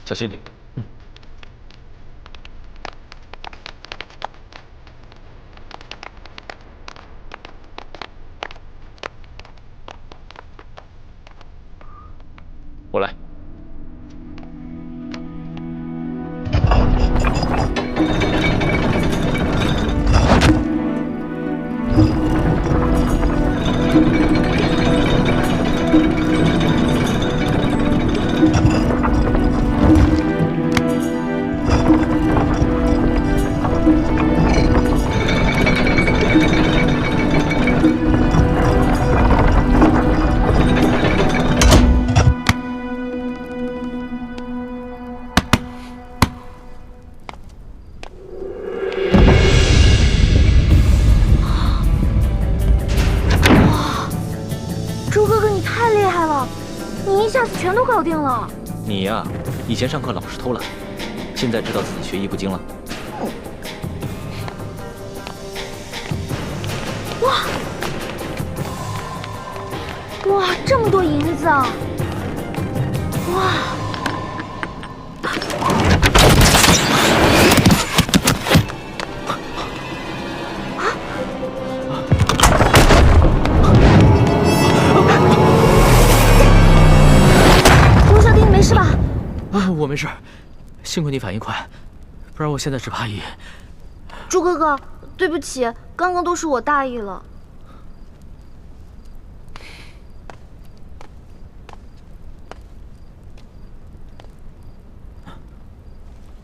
小心点。我来。全都搞定了。你呀，以前上课老是偷懒，现在知道自己学艺不精了。哇，这么多银子啊！哇！我没事，幸亏你反应快，不然我现在只怕已……朱哥哥，对不起，刚刚都是我大意了。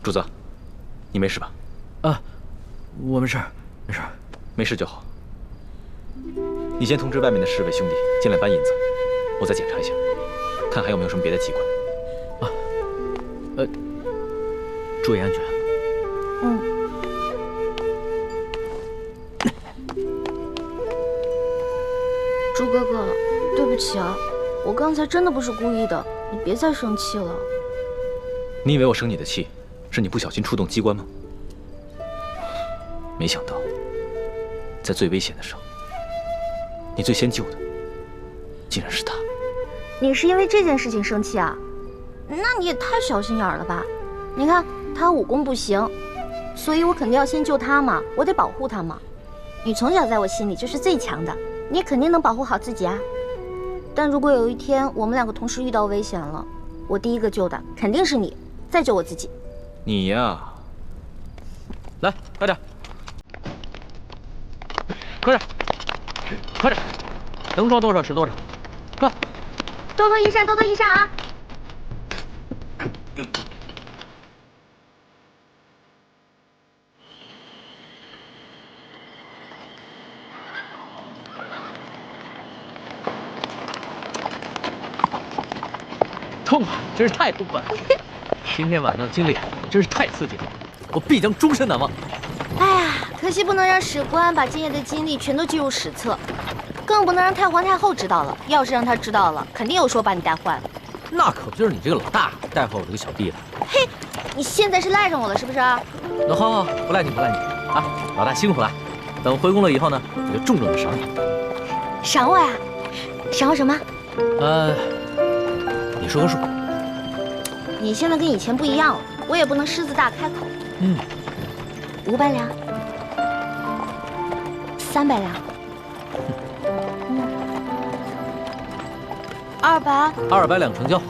主子，你没事吧？啊，我没事，没事，没事就好。你先通知外面的侍卫兄弟进来搬银子，我再检查一下，看还有没有什么别的机关。注意安全。朱哥哥，对不起啊，我刚才真的不是故意的，你别再生气了。你以为我生你的气，是你不小心触动机关吗？没想到，在最危险的时候，你最先救的，竟然是他。你是因为这件事情生气啊？那你也太小心眼了吧！你看他武功不行，所以我肯定要先救他嘛，我得保护他嘛。你从小在我心里就是最强的，你也肯定能保护好自己啊。但如果有一天我们两个同时遇到危险了，我第一个救的肯定是你，再救我自己。你呀，来，快点，快点，快点，能装多少是多少，快！多多益善，多多益善啊！痛快，真是太痛快了！今天晚上的经历真是太刺激了，我必将终身难忘。哎呀，可惜不能让史官把今夜的经历全都记入史册，更不能让太皇太后知道了。要是让他知道了，肯定有说把你带坏了。那可不就是你这个老大带坏我这个小弟的？嘿，你现在是赖上我了是不是？那好，不赖你，不赖你啊！老大辛苦了，等回宫了以后呢，我就重重的赏你。赏我呀？赏我什么？你说个数。你现在跟以前不一样了，我也不能狮子大开口。500两，300两，200两成交。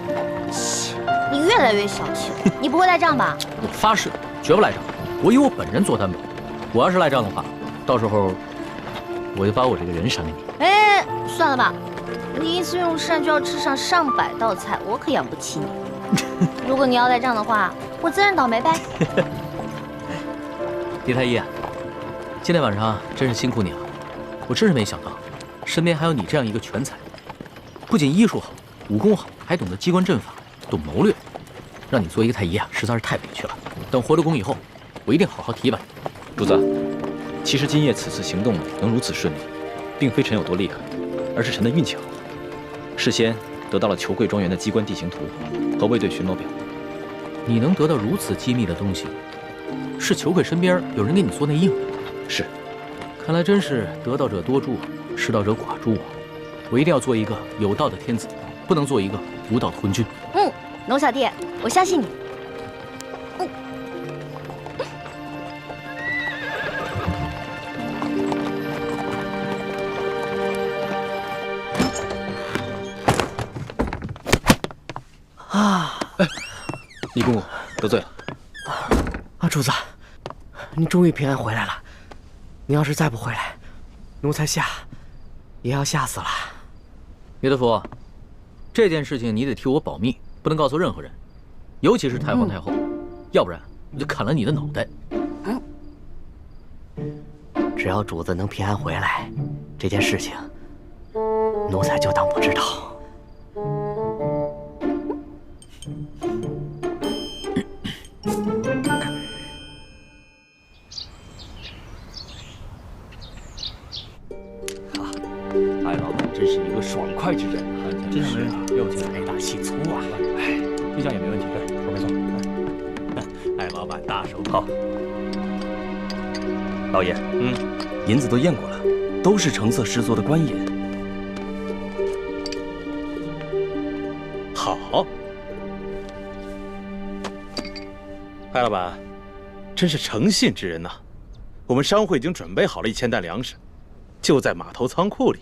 你越来越小气了，你不会赖账吧？我发誓，绝不赖账。我以我本人做担保。我要是赖账的话，到时候我就把我这个人赏给你。哎，算了吧，你一次用膳就要吃上上百道菜，我可养不起你。如果你要赖账的话，我自认倒霉呗。李太医啊，今天晚上真是辛苦你了。我真是没想到，身边还有你这样一个全才，不仅医术好，武功好，还懂得机关阵法，懂谋略。让你做一个太医啊，实在是太委屈了。等回了宫以后，我一定好好提拔你。主子，其实今夜此次行动能如此顺利，并非臣有多厉害，而是臣的运气好，事先得到了裘贵庄园的机关地形图和卫队巡逻表。你能得到如此机密的东西，是裘贵身边有人给你做内应？是。看来真是得道者多助，失道者寡助啊！我一定要做一个有道的天子，不能做一个无道的昏君。龙小弟，我相信你。易公公得罪了。主子，你终于平安回来了。你要是再不回来，奴才也要吓死了。于德福，这件事情你得替我保密，不能告诉任何人，尤其是太皇太后，要不然我就砍了你的脑袋。只要主子能平安回来，这件事情奴才就当不知道。艾老板真是一个爽快之人啊！这样没问题，有钱财大气粗啊！哎，这样也没问题，对，说没错。艾老板大手好。老爷，银子都验过了，都是成色十足的官银。好，艾老板，真是诚信之人呐！我们商会已经准备好了1000担粮食，就在码头仓库里。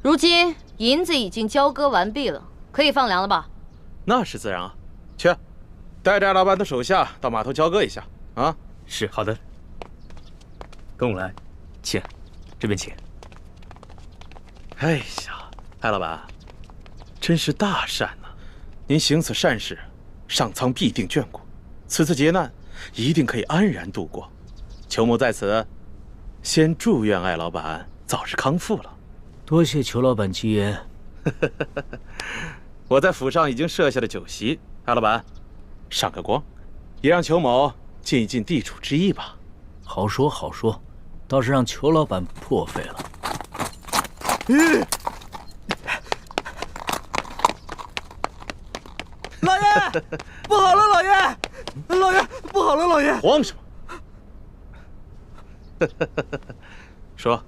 如今银子已经交割完毕了，可以放粮了吧？那是自然啊，去，带着艾老板的手下到码头交割一下啊。是好的，跟我来，请，这边请。哎呀，艾老板，真是大善呐！您行此善事，上苍必定眷顾，此次劫难一定可以安然度过。裘某在此，先祝愿艾老板早日康复了。多谢裘老板吉言。我在府上已经设下了酒席，艾老板，上个光，也让裘某尽一尽地主之谊吧。好说好说，倒是让裘老板破费了。老爷，不好了，老爷，老爷，不好了，老爷！慌什么？说，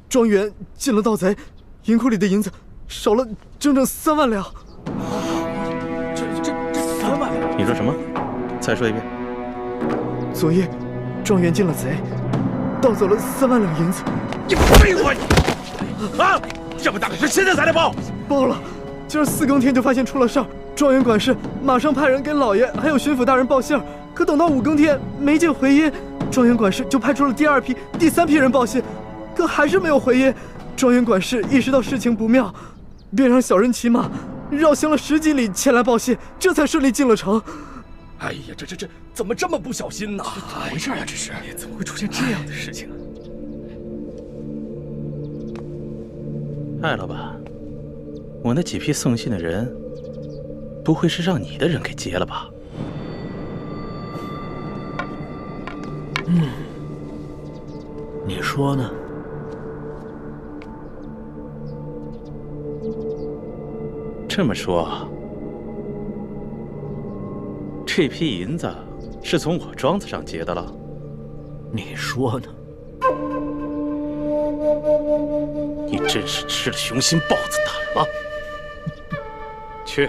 庄园进了盗贼，银库里的银子少了整整3万两。这3万两？你说什么？再说一遍。昨夜，庄园进了贼，盗走了3万两银子。你废话你！啊！这么大个事，现在才来报？报了，今儿4更天就发现出了事儿。庄园管事马上派人给老爷还有巡抚大人报信儿，可等到5更天没见回音，庄园管事就派出了第2批、第3批人报信，可还是没有回音。庄园管事意识到事情不妙，便让小人骑马绕行了10几里前来报信，这才顺利进了城。哎呀，这怎么这么不小心呢？怎么回事啊？这是怎么会出现这样的事情啊？艾老板，我那几批送信的人，不会是让你的人给劫了吧？你说呢？这么说，这批银子是从我庄子上劫的了？你说呢？你真是吃了雄心豹子胆了！去，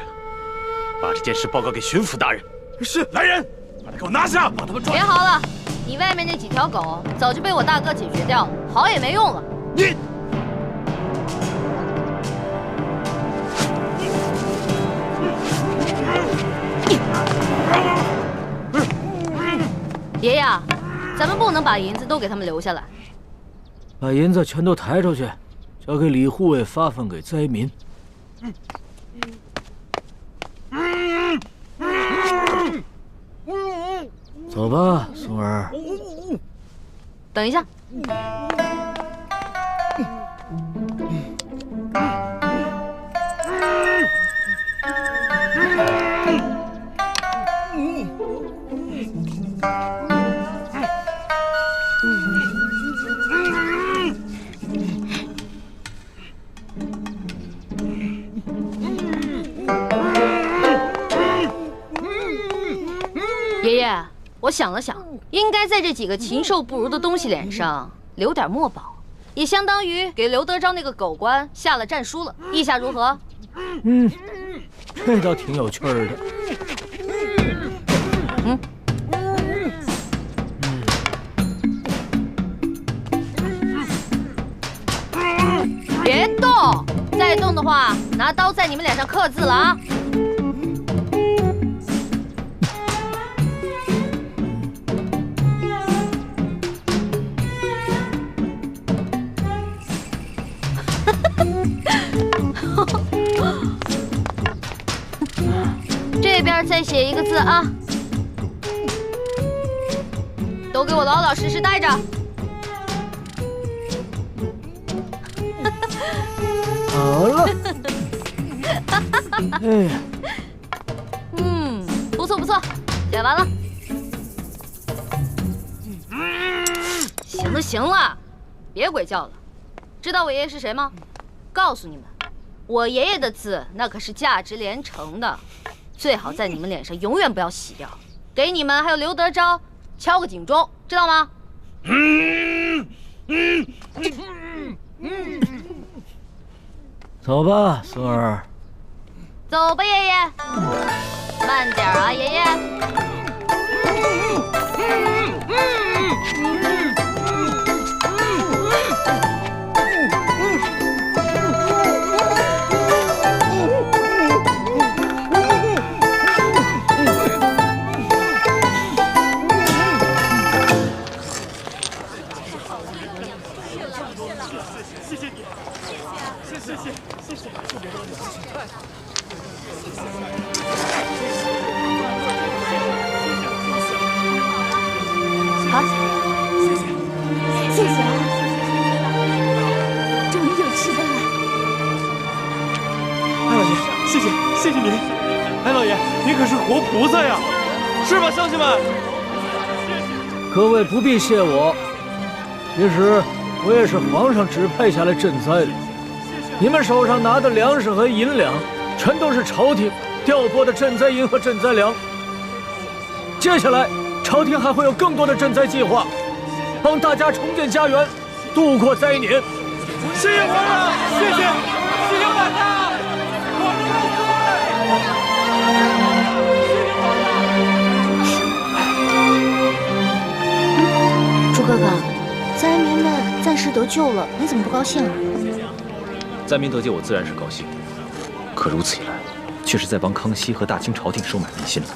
把这件事报告给巡抚大人。是，来人，把他给我拿下！把他们抓！别嚎了，你外面那几条狗早就被我大哥解决掉了，嚎也没用了。你。爷爷，咱们不能把银子都给他们留下来。把银子全都抬出去，交给李护卫发放给灾民。走吧，松儿。等一下。爷爷，我想了想，应该在这几个禽兽不如的东西脸上留点墨宝，也相当于给刘德昭那个狗官下了战书了。意下如何？这倒挺有趣儿的。别动，再再动的话，拿刀在你们脸上刻字了啊！这边再写一个字啊！都给我老老实实待着。好了。哎呀，不错不错，写完了。行了行了，别鬼叫了。知道我爷爷是谁吗？告诉你们，我爷爷的字那可是价值连城的，最好在你们脸上永远不要洗掉。给你们还有刘德昭敲个警钟，知道吗？走吧，孙儿。走吧，爷爷。慢点啊，爷爷。好，谢谢啊，终于有吃的了。哎老爷，谢谢您。哎老爷，您可是活菩萨呀，是吧，乡亲们？各位不必谢我，其实我也是皇上指派下来赈灾的。你们手上拿的粮食和银两，全都是朝廷调拨的赈灾银和赈灾粮。接下来，朝廷还会有更多的赈灾计划，帮大家重建家园，度过灾年。谢谢皇上，谢谢大家，我们万岁！朱哥哥，灾民们暂时得救了，你怎么不高兴啊？灾民得救，我自然是高兴。可如此一来，却是在帮康熙和大清朝廷收买民心了。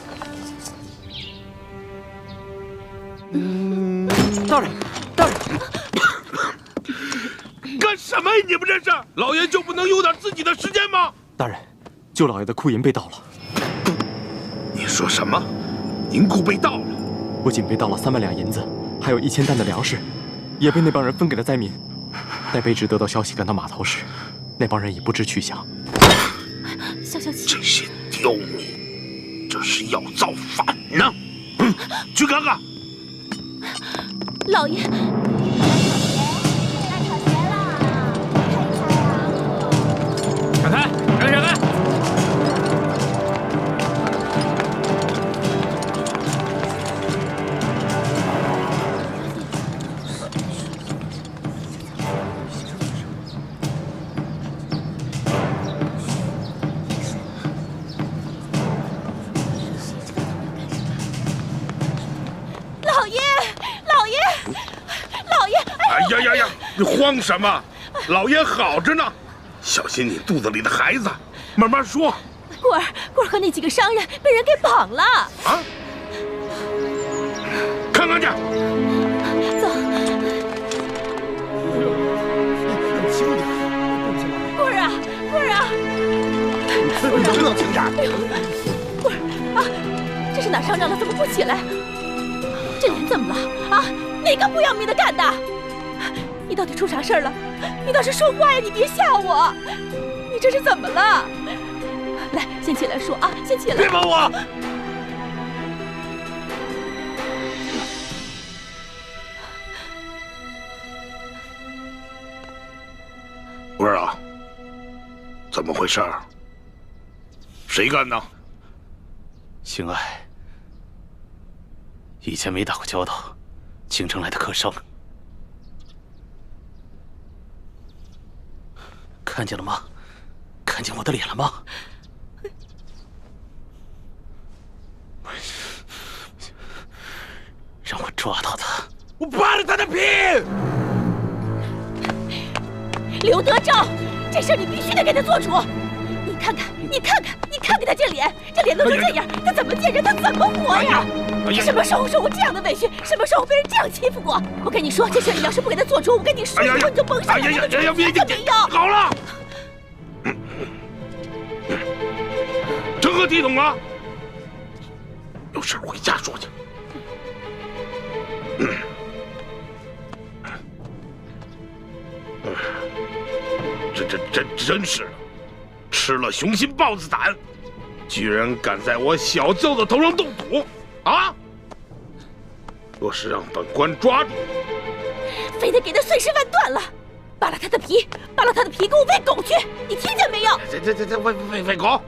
大人，干什么呀？你们这是？老爷就不能有点自己的时间吗？大人，舅老爷的库银被盗了。你说什么？银库被盗了？不仅被盗了3万两银子，还有1000担的粮食，也被那帮人分给了灾民。待卑职得到消息赶到码头时，那帮人已不知去向。消气，这些刁民，这是要造反呢！去看看。老爷，闪开！闪开！呀！你慌什么？老爷好着呢，小心你肚子里的孩子，慢慢说。棍儿和那几个商人被人给绑了啊！看看去。走。棍儿啊！你知道轻点。棍儿啊！这是哪上着了？怎么不起来？这人怎么了？啊！哪个不要命的干的？你到底出啥事儿了？你倒是说话呀！你别吓我！你这是怎么了？来，先起来说啊！先起来！别碰我！棍儿啊，怎么回事？谁干的？兴爱，以前没打过交道，京城来的客商。看见了吗？看见我的脸了吗？让我抓到他！我扒了他的皮！刘德昭，这事儿你必须得给他做主。你看看他这脸，这脸都成这样，他怎么见人，他怎么活呀？你什么时候受过这样的委屈？什么时候被人这样欺负过？我跟你说，这事你要是不给他做主，我跟你说，以后你就甭想连个主角都没有。好了，成何体统啊！有事回家说去。这真是的，吃了雄心豹子胆，居然敢在我小舅子头上动土啊！若是让本官抓住，非得给他碎尸万段了，扒了他的皮，给我喂狗去！你听见没有？这喂狗！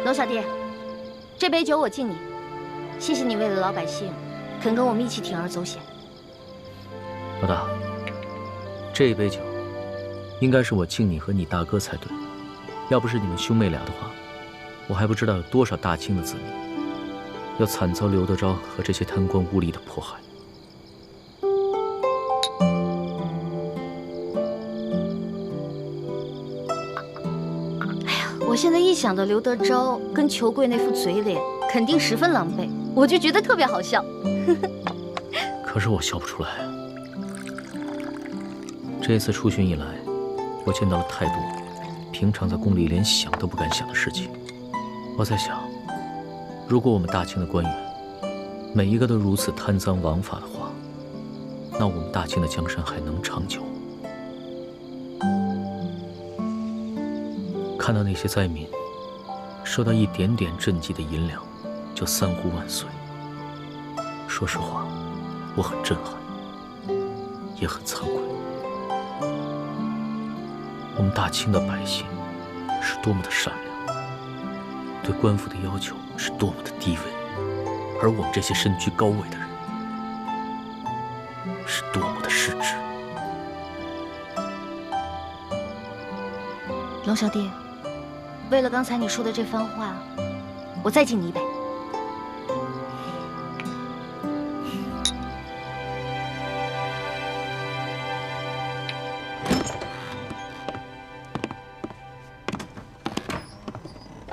娄小弟，这杯酒我敬你，谢谢你为了老百姓，肯跟我们一起铤而走险。老大，这杯酒应该是我敬你和你大哥才对。要不是你们兄妹俩的话，我还不知道有多少大清的子民要惨遭刘德昭和这些贪官污吏的迫害。我现在一想到刘德昭跟裘贵那副嘴脸，肯定十分狼狈，我就觉得特别好笑。可是我笑不出来啊。这次出巡以来，我见到了太多平常在宫里连想都不敢想的事情。我在想，如果我们大清的官员每一个都如此贪赃枉法的话，那我们大清的江山还能长久？看到那些灾民受到一点点赈济的银两就三呼万岁，说实话，我很震撼，也很惭愧。我们大清的百姓是多么的善良，对官府的要求是多么的低微，而我们这些身居高位的人是多么的失职。龙小弟，为了刚才你说的这番话，我再敬你一杯。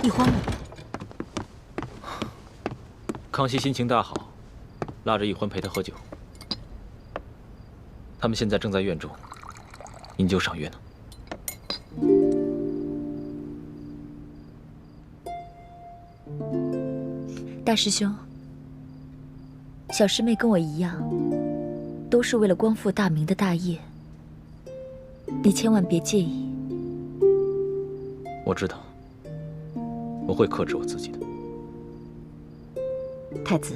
一欢呢？康熙心情大好，拉着一欢陪他喝酒。他们现在正在院中饮酒赏月呢。大师兄，小师妹跟我一样，都是为了光复大明的大业，你千万别介意。我知道，我会克制我自己的。太子，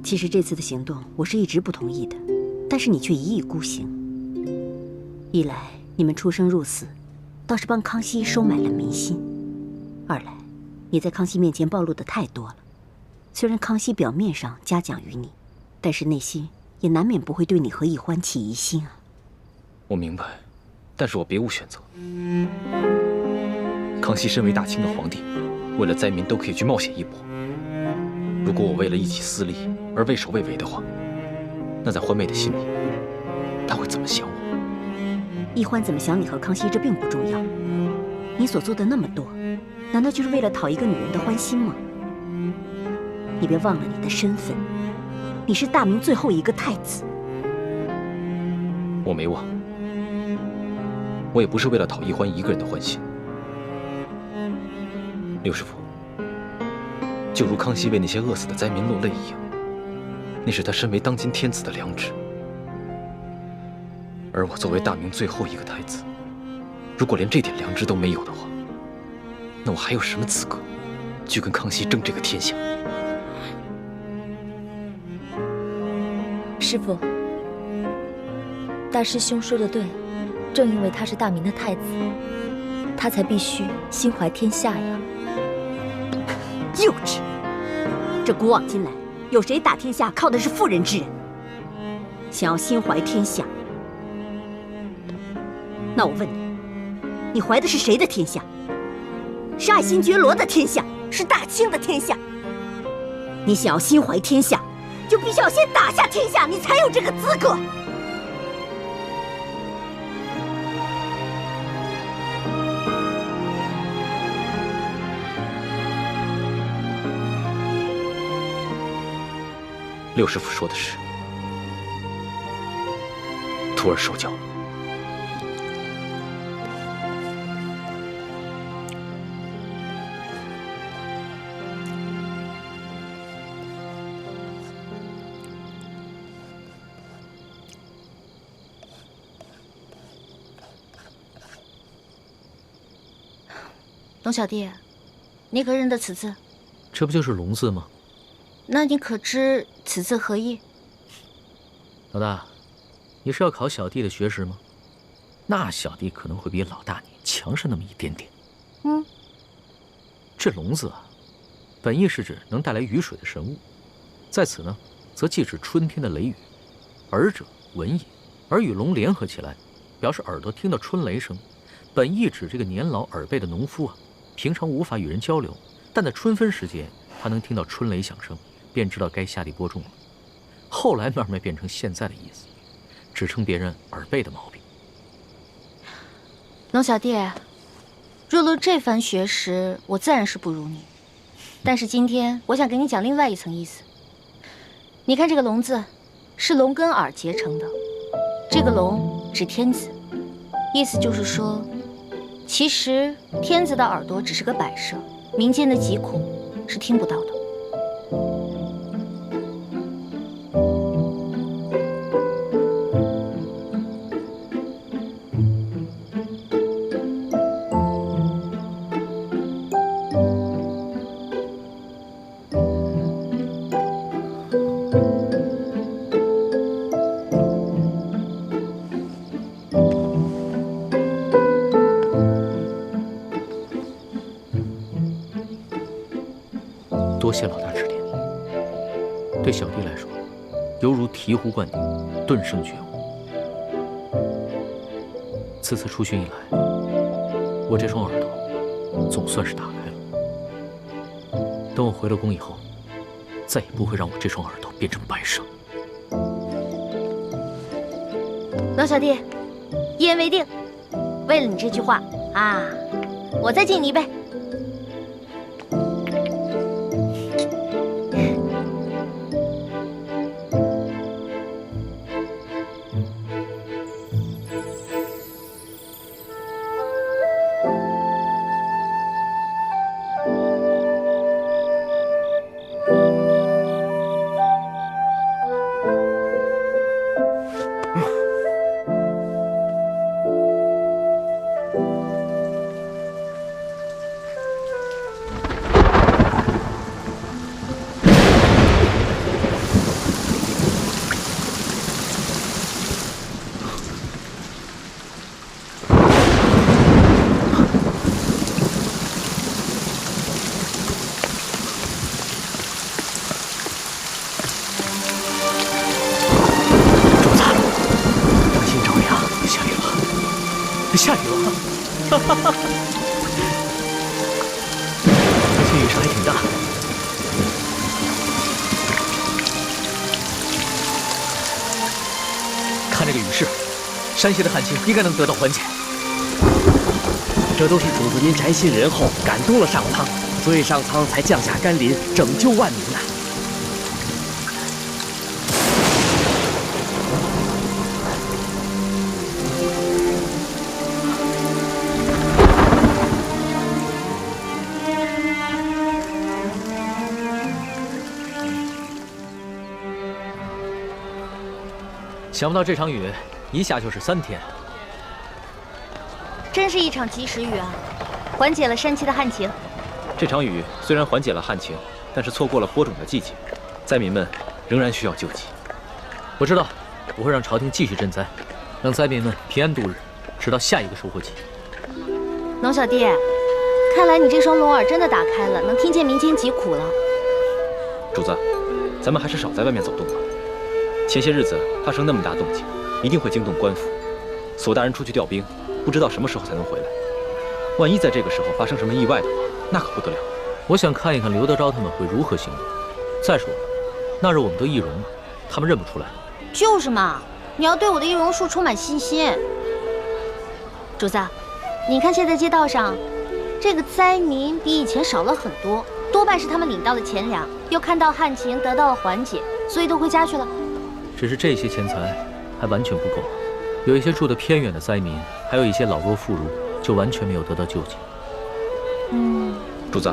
其实这次的行动我是一直不同意的，但是你却一意孤行。一来你们出生入死，倒是帮康熙收买了民心；二来你在康熙面前暴露的太多了。虽然康熙表面上嘉奖于你，但是内心也难免不会对你和奕欢起疑心啊。我明白，但是我别无选择。康熙身为大清的皇帝，为了灾民都可以去冒险一搏。如果我为了一己私利而畏首畏尾的话，那在欢妹的心里，她会怎么想我？奕欢怎么想你和康熙，这并不重要。你所做的那么多，难道就是为了讨一个女人的欢心吗？你别忘了你的身份，你是大明最后一个太子。我没忘，我也不是为了讨奕欢一个人的欢心。刘师傅，就如康熙为那些饿死的灾民落泪一样，那是他身为当今天子的良知。而我作为大明最后一个太子，如果连这点良知都没有的话，那我还有什么资格去跟康熙争这个天下？师父，大师兄说的对，正因为他是大明的太子，他才必须心怀天下呀。幼稚！这古往今来，有谁打天下靠的是妇人之仁？想要心怀天下，那我问你，你怀的是谁的天下？是爱新觉罗的天下，是大清的天下。你想要心怀天下，就必须要先打下天下，你才有这个资格。六师傅说的是，徒儿受教。龙小弟，你可认得此字？这不就是龙字吗？那你可知此字何意？老大，你是要考小弟的学识吗？那小弟可能会比老大你强上那么一点点。这龙字啊，本意是指能带来雨水的神物，在此呢，则既指春天的雷雨。耳者闻也，耳与龙联合起来，表示耳朵听到春雷声。本意指这个年老耳背的农夫啊，平常无法与人交流，但在春分时节，他能听到春雷响声，便知道该下地播种了。后来慢慢变成现在的意思，指称别人耳背的毛病。龙小弟，若论这番学识，我自然是不如你。但是今天我想给你讲另外一层意思。你看这个龙字，是龙跟耳结成的，这个龙指天子，意思就是说，其实天子的耳朵只是个摆设，民间的疾苦是听不到的。多谢老大指点，对小弟来说，犹如醍醐灌顶，顿生觉悟。此次出巡以来，我这双耳朵总算是打开了。等我回了宫以后，再也不会让我这双耳朵变成白蛇。龙小弟，一言为定。为了你这句话啊，我再敬你一杯。下雨了，哈哈哈！而且雨势还挺大。看这个雨势，山西的旱情应该能得到缓解。这都是主子您宅心仁厚，感动了上苍，所以上苍才降下甘霖，拯救万民呐。想不到这场雨一下就是3天，真是一场及时雨啊，缓解了山区的旱情。这场雨虽然缓解了旱情，但是错过了播种的季节，灾民们仍然需要救济。我知道，我会让朝廷继续赈灾，让灾民们平安度日，直到下一个收获季。龙小弟，看来你这双龙耳真的打开了，能听见民间疾苦了。主子，咱们还是少在外面走动吧。前些日子发生那么大动静，一定会惊动官府。索大人出去调兵，不知道什么时候才能回来。万一在这个时候发生什么意外的话，那可不得了。我想看一看刘德昭他们会如何行动。再说了，那日我们都易容了，他们认不出来。就是嘛，你要对我的易容术充满信心。主子，你看现在街道上，这个灾民比以前少了很多，多半是他们领到了钱粮，又看到旱情得到了缓解，所以都回家去了。只是这些钱财还完全不够，有一些住得偏远的灾民，还有一些老弱妇孺，就完全没有得到救济。主子，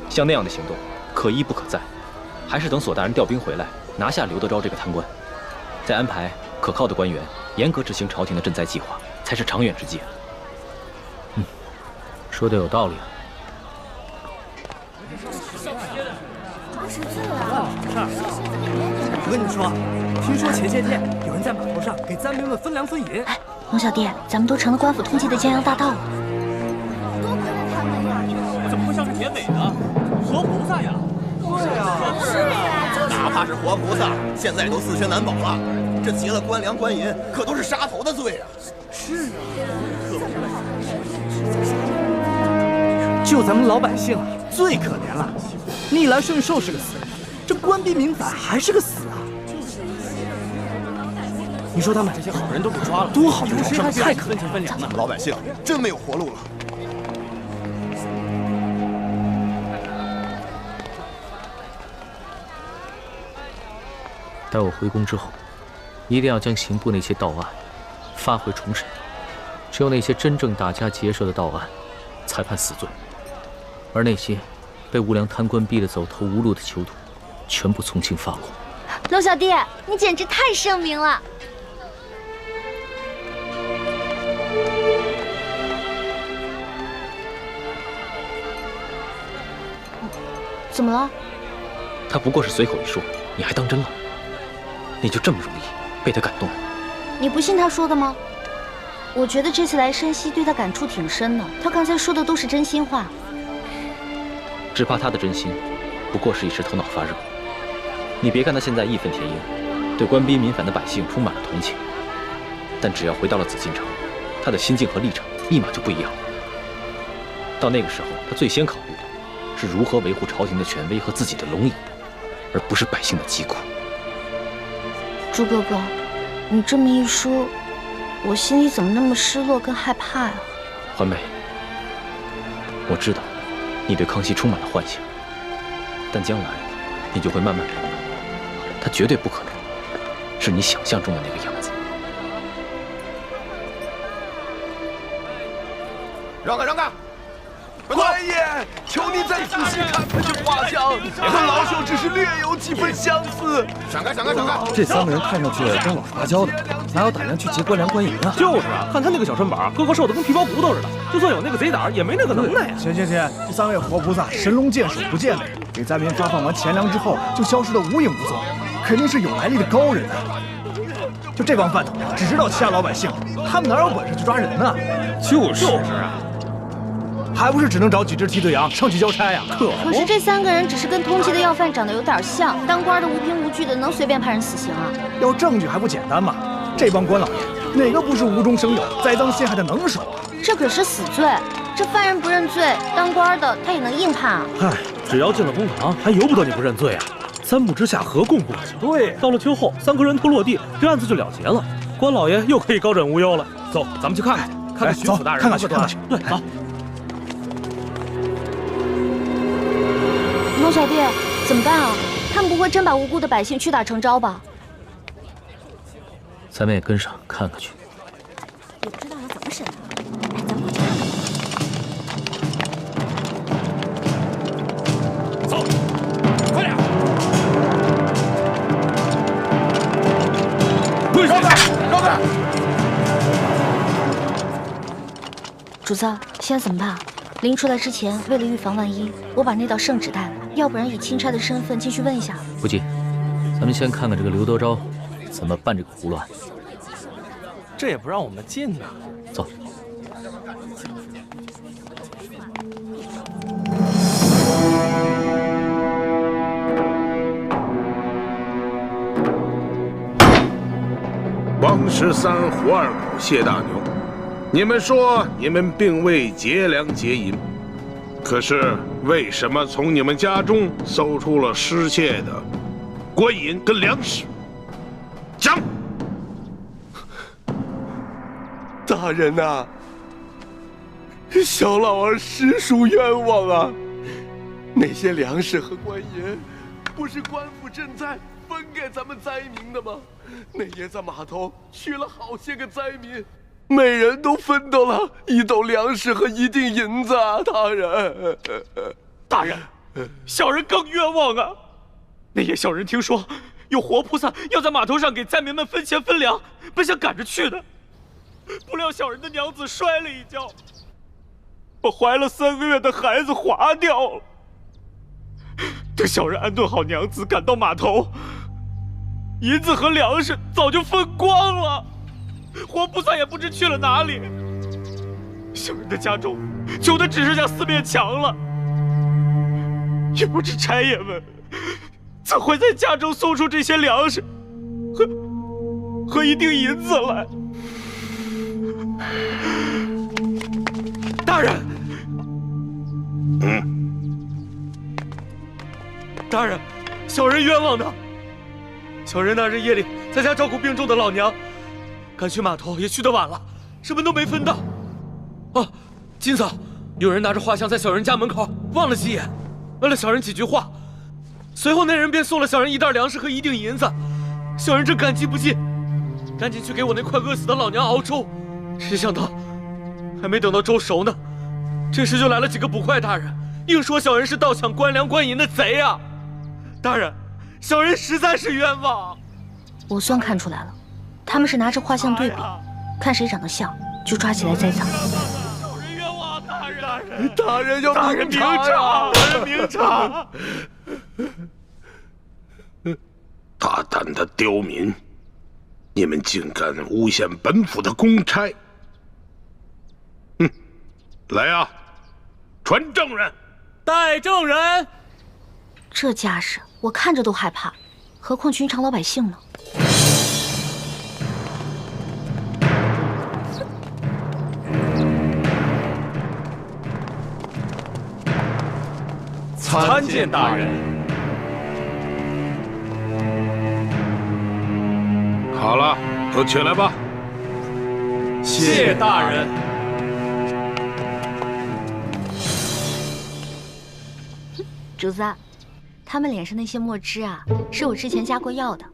像那样的行动，可一不可再，还是等索大人调兵回来，拿下刘德昭这个贪官，再安排可靠的官员，严格执行朝廷的赈灾计划，才是长远之计。说的有道理啊。我跟你们说，听说前些天有人在码头上给灾民们分粮分银。哎，龙小弟，咱们都成了官府通缉的江洋大盗了。怎么会像是田尾呢？活菩萨呀！是啊，哪怕是活菩萨，现在都四缺难保了。这劫了官粮官银，可都是杀头的罪啊！是啊，就咱们老百姓最可怜了。逆来顺受是个死，这官逼民反还是个死啊！你说他们这些好人都被抓了，多好的人生，太可怜分粮了。咱们老百姓真没有活路了。待我回宫之后，一定要将刑部那些盗案发回重审，只有那些真正打家劫舍的盗案，才判死罪，而那些被无良贪官逼得走投无路的囚徒，全部从轻发落。龙小弟，你简直太圣明了！怎么了？他不过是随口一说，你还当真了？你就这么容易被他感动？你不信他说的吗？我觉得这次来山西对他感触挺深的，他刚才说的都是真心话。只怕他的真心不过是一时头脑发热。你别看他现在义愤填膺，对官逼民反的百姓充满了同情，但只要回到了紫禁城，他的心境和立场立马就不一样了。到那个时候，他最先考虑的是如何维护朝廷的权威和自己的龙椅，而不是百姓的疾苦。朱哥哥，你这么一说，我心里怎么那么失落跟害怕呀？环梅，我知道你对康熙充满了幻想，但将来你就会慢慢明白，他绝对不可能是你想象中的那个样子。让开，让开！官爷，求你再仔细看看这画像，和老朽只是略有几分相似。闪开，闪开，闪开！这三个人看上去跟老实巴交的，哪有胆量去劫官粮官银啊？就是啊，看他那个小身板，个个瘦的跟皮包骨头似的，就算有那个贼胆，也没那个能耐呀。行，这三位活菩萨神龙见首不见尾，给灾民发放完钱粮之后就消失得无影无踪，肯定是有来历的高人啊！就这帮饭桶，只知道欺压老百姓，他们哪有本事去抓人呢？就是啊。还不是只能找几只替罪羊上去交差呀？可是这三个人只是跟通缉的要犯长得有点像，当官的无凭无据的，能随便判人死刑啊？要证据还不简单吗？这帮官老爷哪个不是无中生有、栽赃陷害的能手啊？这可是死罪，这犯人不认罪，当官的他也能硬判啊？嗨，只要进了公堂，还由不得你不认罪啊！三步之下，何共不可？对，到了秋后，三颗人头落地，这案子就了结了，官老爷又可以高枕无忧了。走，咱们去看看，看看巡抚大人看看去，看看去。对，走。龙小弟，怎么办啊？他们不会真把无辜的百姓屈打成招吧？咱们也跟上看看去。也不知道要怎么审啊！哎，咱们过去看看。走，快点！让开，让开！主子，现在怎么办？临出来之前，为了预防万一，我把那道圣旨带了，要不然以钦差的身份进去问一下。不急，咱们先看看这个刘德昭怎么办这个胡乱。这也不让我们进呢。走。王13胡二狗谢大牛，你们说你们并未劫粮劫银，可是为什么从你们家中搜出了失窃的官银跟粮食？讲。大人呐，小老儿实属冤枉啊！那些粮食和官银，不是官府赈灾分给咱们灾民的吗？那爷在码头娶了好些个灾民。每人都分到了1斗粮食和1锭银子啊，大人！大人，小人更冤枉啊！那夜小人听说有活菩萨要在码头上给灾民们分钱分粮，本想赶着去的，不料小人的娘子摔了一跤，把怀了3个月的孩子划掉了。等小人安顿好娘子，赶到码头，银子和粮食早就分光了。活菩萨也不知去了哪里，小人的家中穷的只剩下4面墙了，也不知差爷们怎会在家中搜出这些粮食和1锭银子来。大人，大人，小人冤枉的。小人那日夜里在家照顾病重的老娘。赶去码头也去得晚了，什么都没分到。哦，金嫂，有人拿着画像在小人家门口望了几眼，问了小人几句话，随后那人便送了小人1袋粮食和1锭银子。小人正感激不尽，赶紧去给我那快饿死的老娘熬粥，谁想到还没等到粥熟呢，这时就来了几个捕快大人，硬说小人是盗抢官粮官银的贼啊！大人，小人实在是冤枉。我算看出来了。他们是拿着画像对比，看谁长得像，就抓起来栽赃。小人冤枉，大人！大人要明察！大人明察！大胆的刁民，你们竟敢诬陷本府的公差！来呀，传证人！带证人！这架势，我看着都害怕，何况寻常老百姓呢？参见大人。好了，都起来吧。谢大人。主子，他们脸上那些墨汁啊，是我之前加过药的。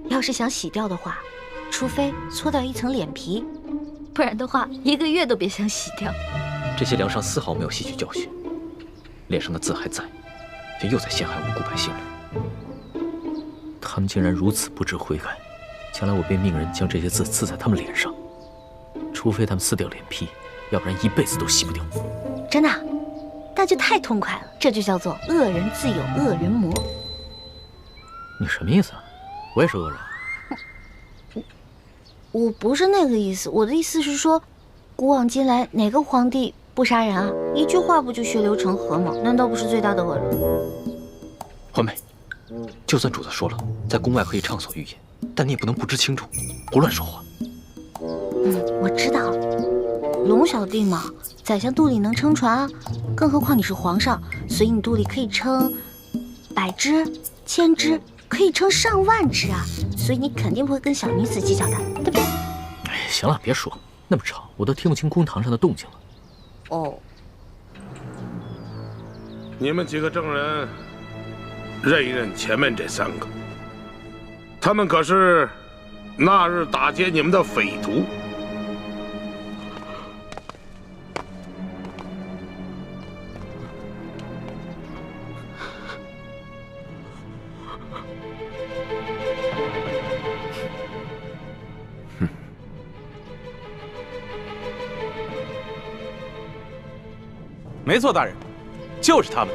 要是想洗掉的话，除非搓掉一层脸皮，不然的话1个月都别想洗掉。这些梁上丝毫没有吸取教训。脸上的字还在，却又在陷害无辜百姓了。他们竟然如此不知悔改，将来我便命人将这些字刺在他们脸上，除非他们撕掉脸皮，要不然一辈子都洗不掉。真的？那就太痛快了，这就叫做恶人自有恶人磨。你什么意思啊？我也是恶人。我不是那个意思，我的意思是说，古往今来哪个皇帝不杀人啊？一句话不就血流成河吗？难道不是最大的恶人？环美，就算主子说了，在宫外可以畅所欲言，但你也不能不知轻重，胡乱说话。我知道了。龙小弟嘛，宰相肚里能撑船啊，更何况你是皇上，所以你肚里可以撑100只、1000只，可以撑上万只啊，所以你肯定不会跟小女子计较的，对不对？哎，行了，别说那么吵，我都听不清公堂上的动静了。哦，你们几个证人，认一认前面这3个，他们可是那日打劫你们的匪徒。没错，大人，就是他们。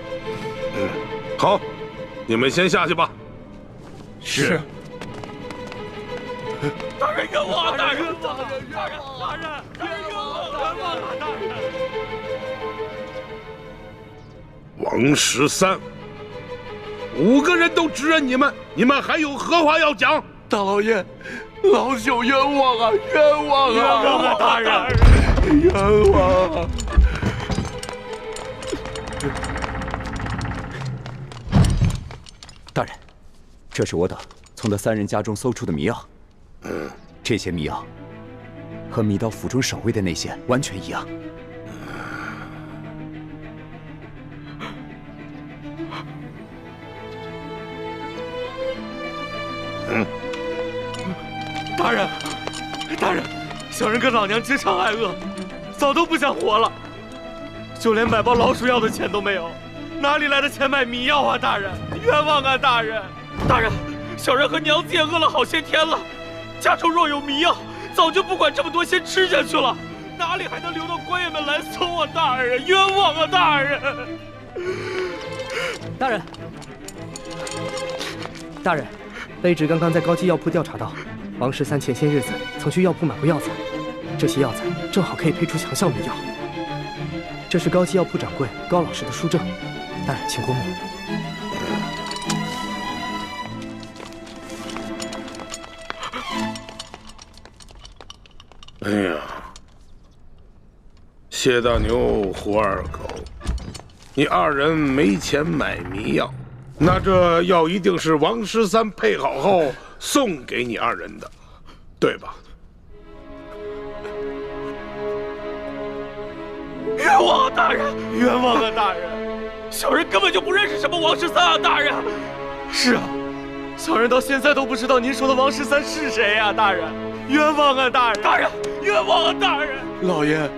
好，你们先下去吧。是。大人冤枉！大人冤枉！大人冤枉！冤枉！大人！王13， 5个人都指认你们，你们还有何话要讲？大老爷，老朽冤枉啊！冤枉啊！冤枉啊！大人，冤枉啊！这是我等从那3人家中搜出的迷药。这些迷药和米道府中守卫的那些完全一样。大人，大人，小人跟老娘经常挨饿，早都不想活了，就连买包老鼠药的钱都没有，哪里来的钱买迷药啊？大人，冤枉啊！大人，大人，小人和娘子也饿了好些天了，家中若有迷药，早就不管这么多，先吃下去了，哪里还能留到官员们来搜啊？大人，冤枉啊！大人，大人，大人，卑职刚刚在高级药铺调查到，王13前些日子曾去药铺买过药材，这些药材正好可以配出强效迷药。这是高级药铺掌柜高老师的书证，大人请过目。哎呀，谢大牛、胡二狗，你2人没钱买迷药，那这药一定是王13配好后送给你2人的，对吧？冤枉啊，大人！冤枉啊，大人！小人根本就不认识什么王13啊，大人！是啊，小人到现在都不知道您说的王13是谁啊，大人！冤枉啊，大人！大人，冤枉啊，大人！老爷，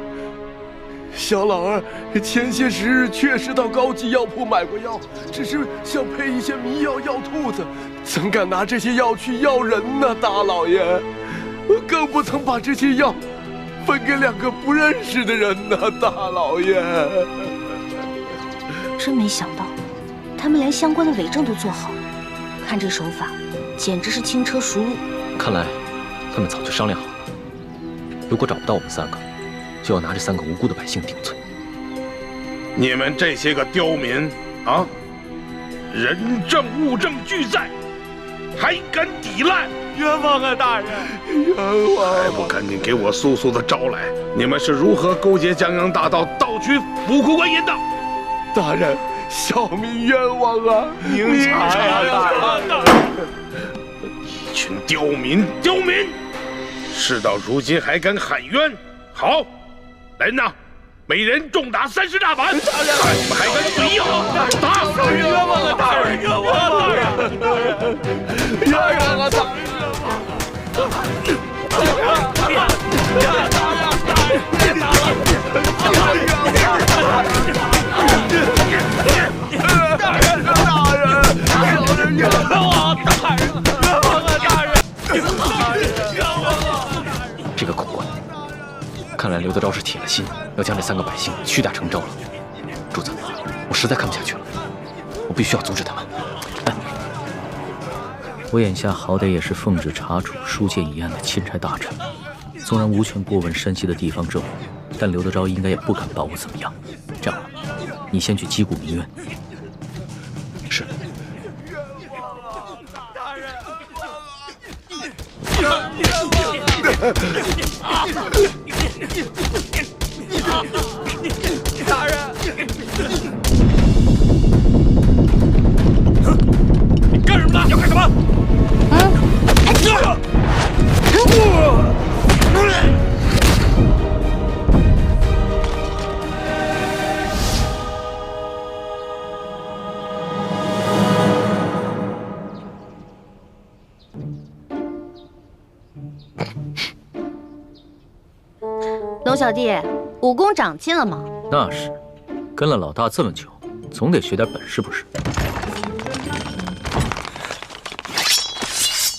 小老儿前些时日确实到高级药铺买过药，只是想配一些迷药药兔子，怎敢拿这些药去药人呢？大老爷，更不曾把这些药分给2个不认识的人呢，大老爷。真没想到，他们连相关的伪证都做好了，看这手法，简直是轻车熟路。看来他们早就商量好了，如果找不到我们3个，就要拿这3个无辜的百姓顶罪。你们这些个刁民啊，人证物证俱在，还敢抵赖？冤枉啊，大人！冤枉！还不赶紧给我速速的招来！你们是如何勾结江洋大盗，盗取府库官银的？大人，小民冤枉啊！明察呀，大人！一群刁民，刁民！事到如今还敢喊冤？好，来人呐，每人重打30大板！看你们还敢嘴硬！打！小人冤枉啊，大人！冤枉啊，大人！冤枉啊，大人！这个口官，看来刘德昭是铁了心要将这3个百姓屈打成招了。主子，我实在看不下去了，我必须要阻止他们。我眼下好歹也是奉旨查处书剑一案的钦差大臣，纵然无权过问山西的地方政务，但刘德昭应该也不敢把我怎么样。这样吧，你先去击鼓鸣冤。是。大人！你干什么呢？要干什么？龙小弟，武功长进了吗？那是，跟了老大这么久，总得学点本事不是？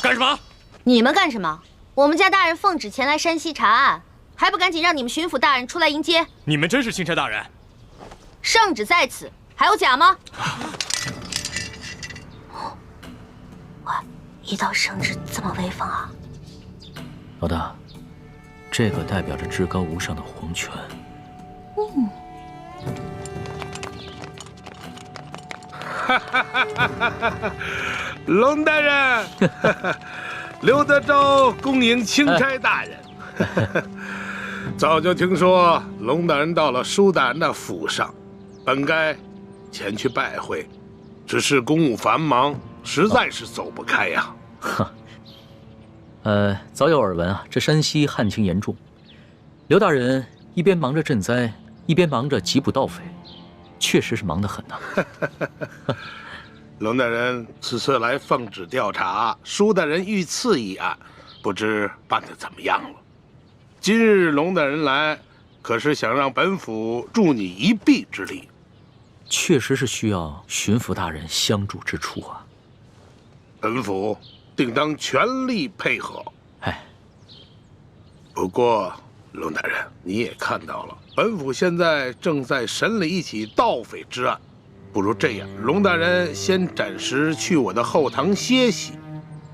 干什么？你们干什么？我们家大人奉旨前来山西查案，还不赶紧让你们巡抚大人出来迎接？你们真是钦差大人？圣旨在此，还有假吗？哇，一道圣旨这么威风啊！老大，这个代表着至高无上的皇权。龙大人，刘德昭恭迎钦差大人。早就听说龙大人到了舒大人的府上，本该前去拜会，只是公务繁忙，实在是走不开呀。早有耳闻啊，这山西旱情严重，刘大人一边忙着赈灾，一边忙着缉捕盗匪，确实是忙得很呐。龙大人此次来奉旨调查舒大人遇刺一案，不知办得怎么样了？今日龙大人来，可是想让本府助你一臂之力？确实是需要巡抚大人相助之处啊。本府定当全力配合。哎，不过龙大人，你也看到了，本府现在正在审理一起盗匪之案。不如这样，龙大人先暂时去我的后堂歇息，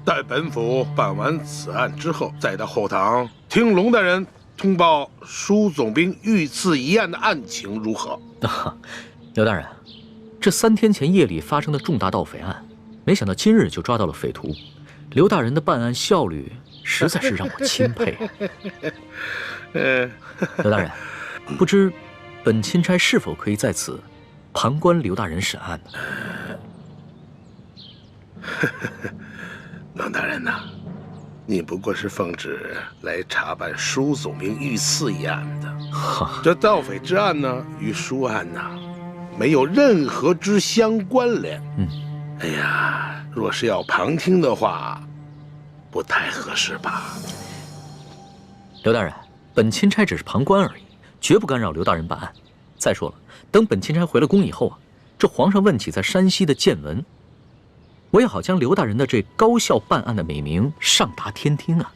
待本府办完此案之后，再到后堂听龙大人通报舒总兵遇刺一案的案情如何？刘大人，这3天前夜里发生的重大盗匪案，没想到今日就抓到了匪徒。刘大人的办案效率实在是让我钦佩。刘大人，不知本钦差是否可以在此旁观刘大人审案呢？龙大人呐，你不过是奉旨来查办舒总兵遇刺一案的。这盗匪之案呢，与舒案呐，没有任何之相关联。哎呀，若是要旁听的话，不太合适吧？刘大人，本钦差只是旁观而已，绝不干扰刘大人办案。再说了，等本钦差回了宫以后啊，这皇上问起在山西的见闻，我也好将刘大人的这高效办案的美名上达天听啊！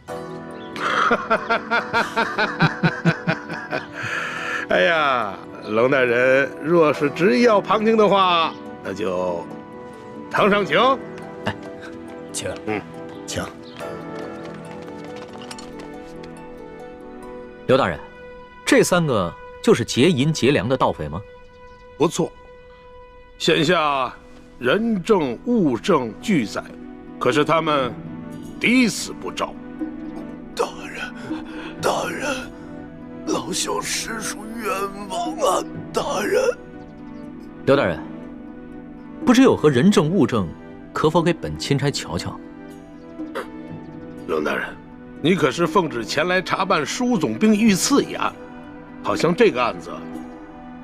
哎呀，龙大人若是执意要旁听的话，那就堂上请。哎，请。请。刘大人，这3个就是劫银劫粮的盗匪吗？不错，现下人证物证俱在，可是他们抵死不招。大人，老朽实属冤枉啊！大人，刘大人，不知有何人证物证，可否给本钦差瞧瞧？龙大人，你可是奉旨前来查办舒总兵遇刺一案，好像这个案子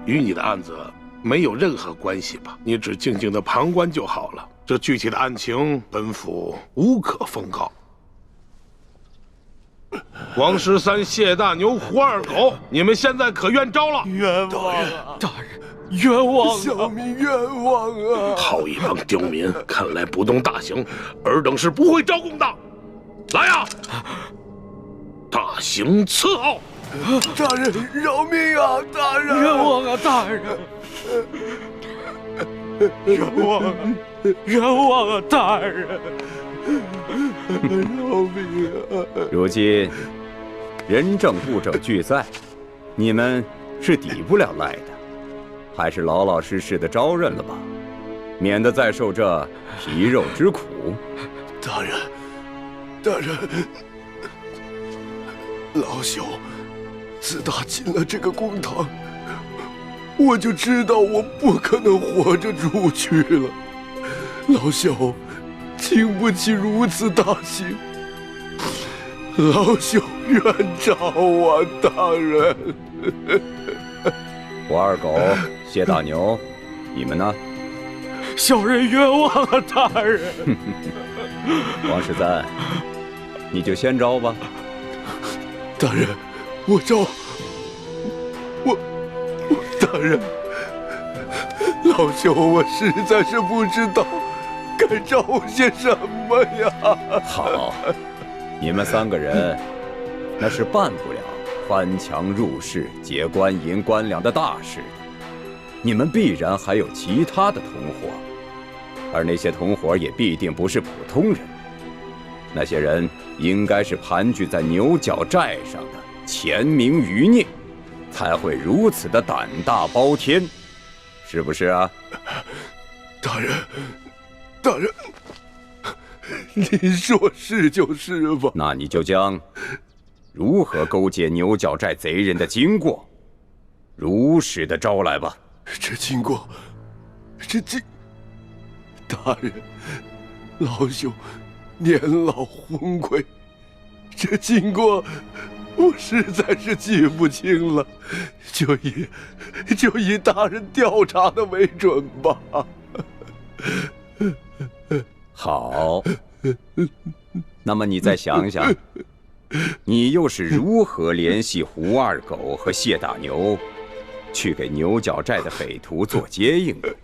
与你的案子没有任何关系吧？你只静静的旁观就好了。这具体的案情，本府无可奉告。王13、谢大牛、胡二狗，你们现在可冤招了！冤枉啊！大人，冤枉啊！小民冤枉啊！好一帮刁民，看来不动大刑，尔等是不会招供的。来呀！大刑伺候！大人饶命啊！大人，冤枉啊！大人，冤枉啊！冤枉啊！大人，饶命啊！如今人证物证俱在，你们是抵不了赖的，还是老老实实的招认了吧，免得再受这皮肉之苦。大人，老朽自打进了这个公堂，我就知道我不可能活着出去了。老朽经不起如此大刑，老朽冤招啊！大人，胡二狗、谢大牛，你们呢？小人冤枉啊！大人。王13，你就先招吧。大人，我招。大人，老朽我实在是不知道该招些什么呀。好，你们3个人那是办不了翻墙入室、劫官银官粮的大事，你们必然还有其他的同伙，而那些同伙也必定不是普通人。那些人应该是盘踞在牛角寨上的钱明余孽，才会如此的胆大包天，是不是啊？大人，您说是就是吧？那你就将如何勾结牛角寨贼人的经过如实的招来吧。这经过，大人，老兄年老昏聩，这经过我实在是记不清了，就以大人调查的为准吧。好，那么你再想想，你又是如何联系胡二狗和谢大牛，去给牛角寨的匪徒做接应的？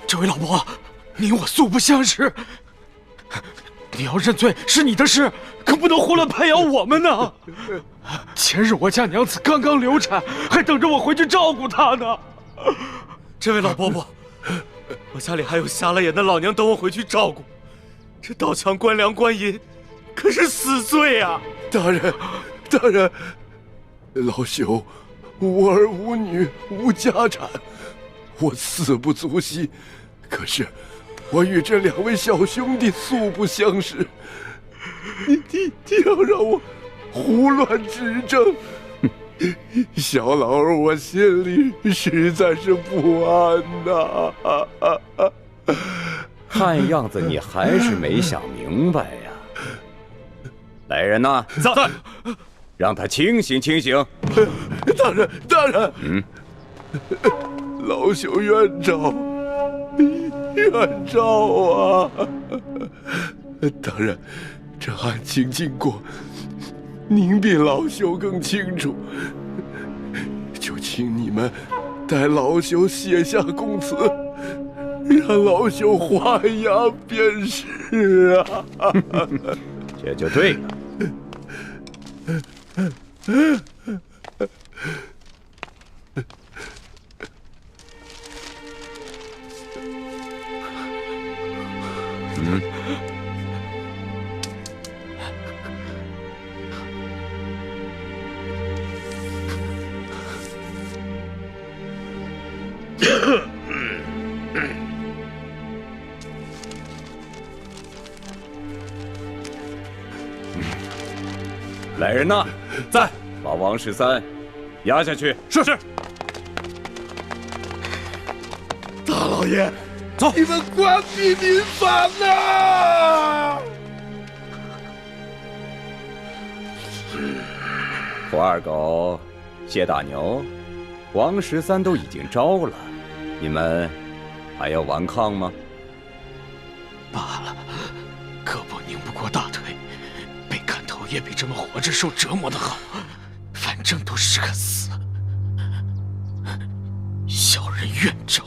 这位老伯，你我素不相识，你要认罪是你的事，可不能胡乱拍咬我们呢。前日我家娘子刚刚流产，还等着我回去照顾她呢。这位老伯伯，我家里还有瞎了眼的老娘等我回去照顾，这盗抢官粮官银，可是死罪啊！大人，老朽无儿无女无家产，我死不足惜。可是我与这2位小兄弟素不相识，你要让我胡乱指证，小老儿我心里实在是不安呐。看样子你还是没想明白呀。来人呐，在，让他清醒清醒。大人，老朽愿照啊！大人，这案情经过，您比老朽更清楚，就请你们代老朽写下供词，让老朽画押便是啊。这就对了。来人呐，在，把王13押下去。是。大老爷，走，你们关闭民反呐！胡二狗、谢大牛、王13都已经招了，你们还要顽抗吗？罢了，胳膊拧不过大腿，被砍头也比这么活着受折磨的好，反正都是个死。小人愿招。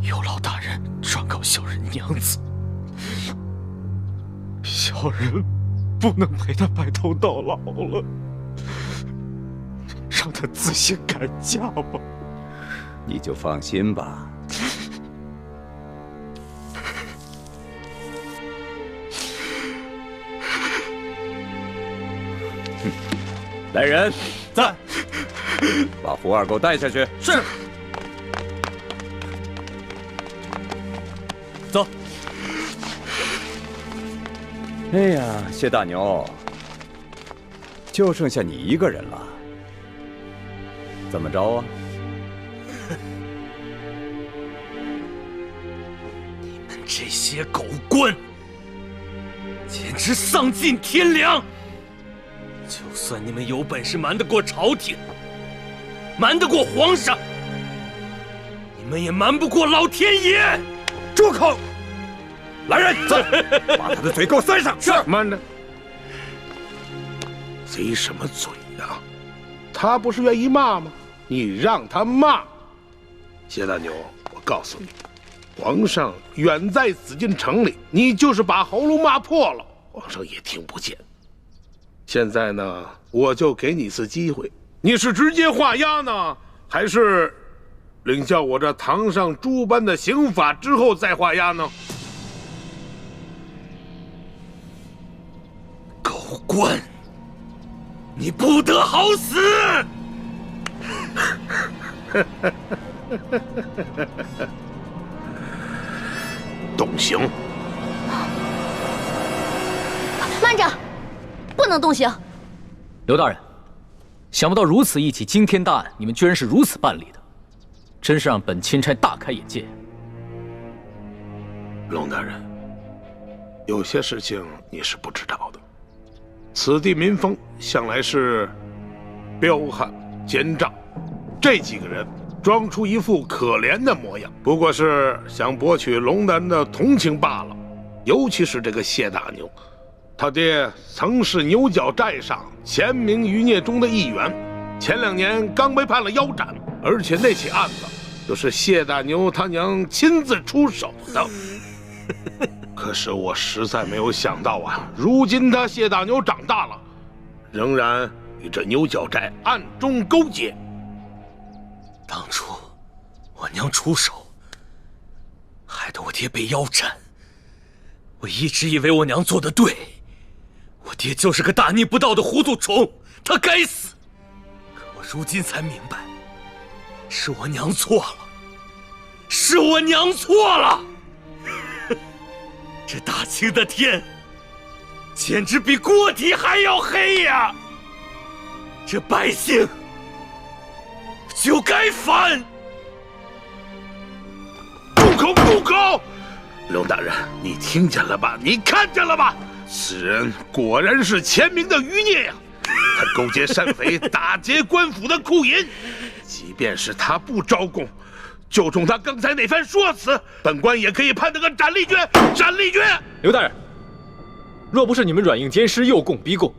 有劳大人转告小人娘子，小人不能陪他白头到老了，让他自行改嫁吧。你就放心吧。来人，在，把胡二狗带下去。是。走。哎呀，谢大牛，就剩下你一个人了，怎么着啊？你们这些狗官，简直丧尽天良！就算你们有本事瞒得过朝廷，瞒得过皇上，你们也瞒不过老天爷！住口！来人，把他的嘴给我塞上！是。慢着，贼什么嘴呀？他不是愿意骂吗？你让他骂。谢大牛，我告诉你，皇上远在紫禁城里，你就是把喉咙骂破了，皇上也听不见。现在呢，我就给你一次机会，你是直接画押呢，还是领教我这堂上诸般的刑法之后再画押呢？狗官，你不得好死！动刑！慢着，不能动刑。刘大人，想不到如此一起惊天大案，你们居然是如此办理的，真是让本钦差大开眼界。龙大人，有些事情你是不知道的。此地民风向来是彪悍奸诈，这几个人装出一副可怜的模样，不过是想博取龙南的同情罢了。尤其是这个谢大牛，他爹曾是牛角寨上前明余孽中的一员，前2年刚被判了腰斩，而且那起案子就是谢大牛他娘亲自出手的。可是我实在没有想到啊，如今他谢大牛长大了，仍然与这牛角寨暗中勾结。当初我娘出手，害得我爹被腰斩。我一直以为我娘做得对，我爹就是个大逆不道的糊涂虫，他该死。可我如今才明白，是我娘错了，是我娘错了。这大清的天，简直比锅底还要黑呀！这百姓就该反！住口！住口！龙大人，你听见了吧？你看见了吧？此人果然是前明的余孽呀！他勾结山匪，打劫官府的库银。即便是他不招供，就冲他刚才那番说辞，本官也可以判他个斩立决！斩立决！刘大人，若不是你们软硬兼施，诱供逼供，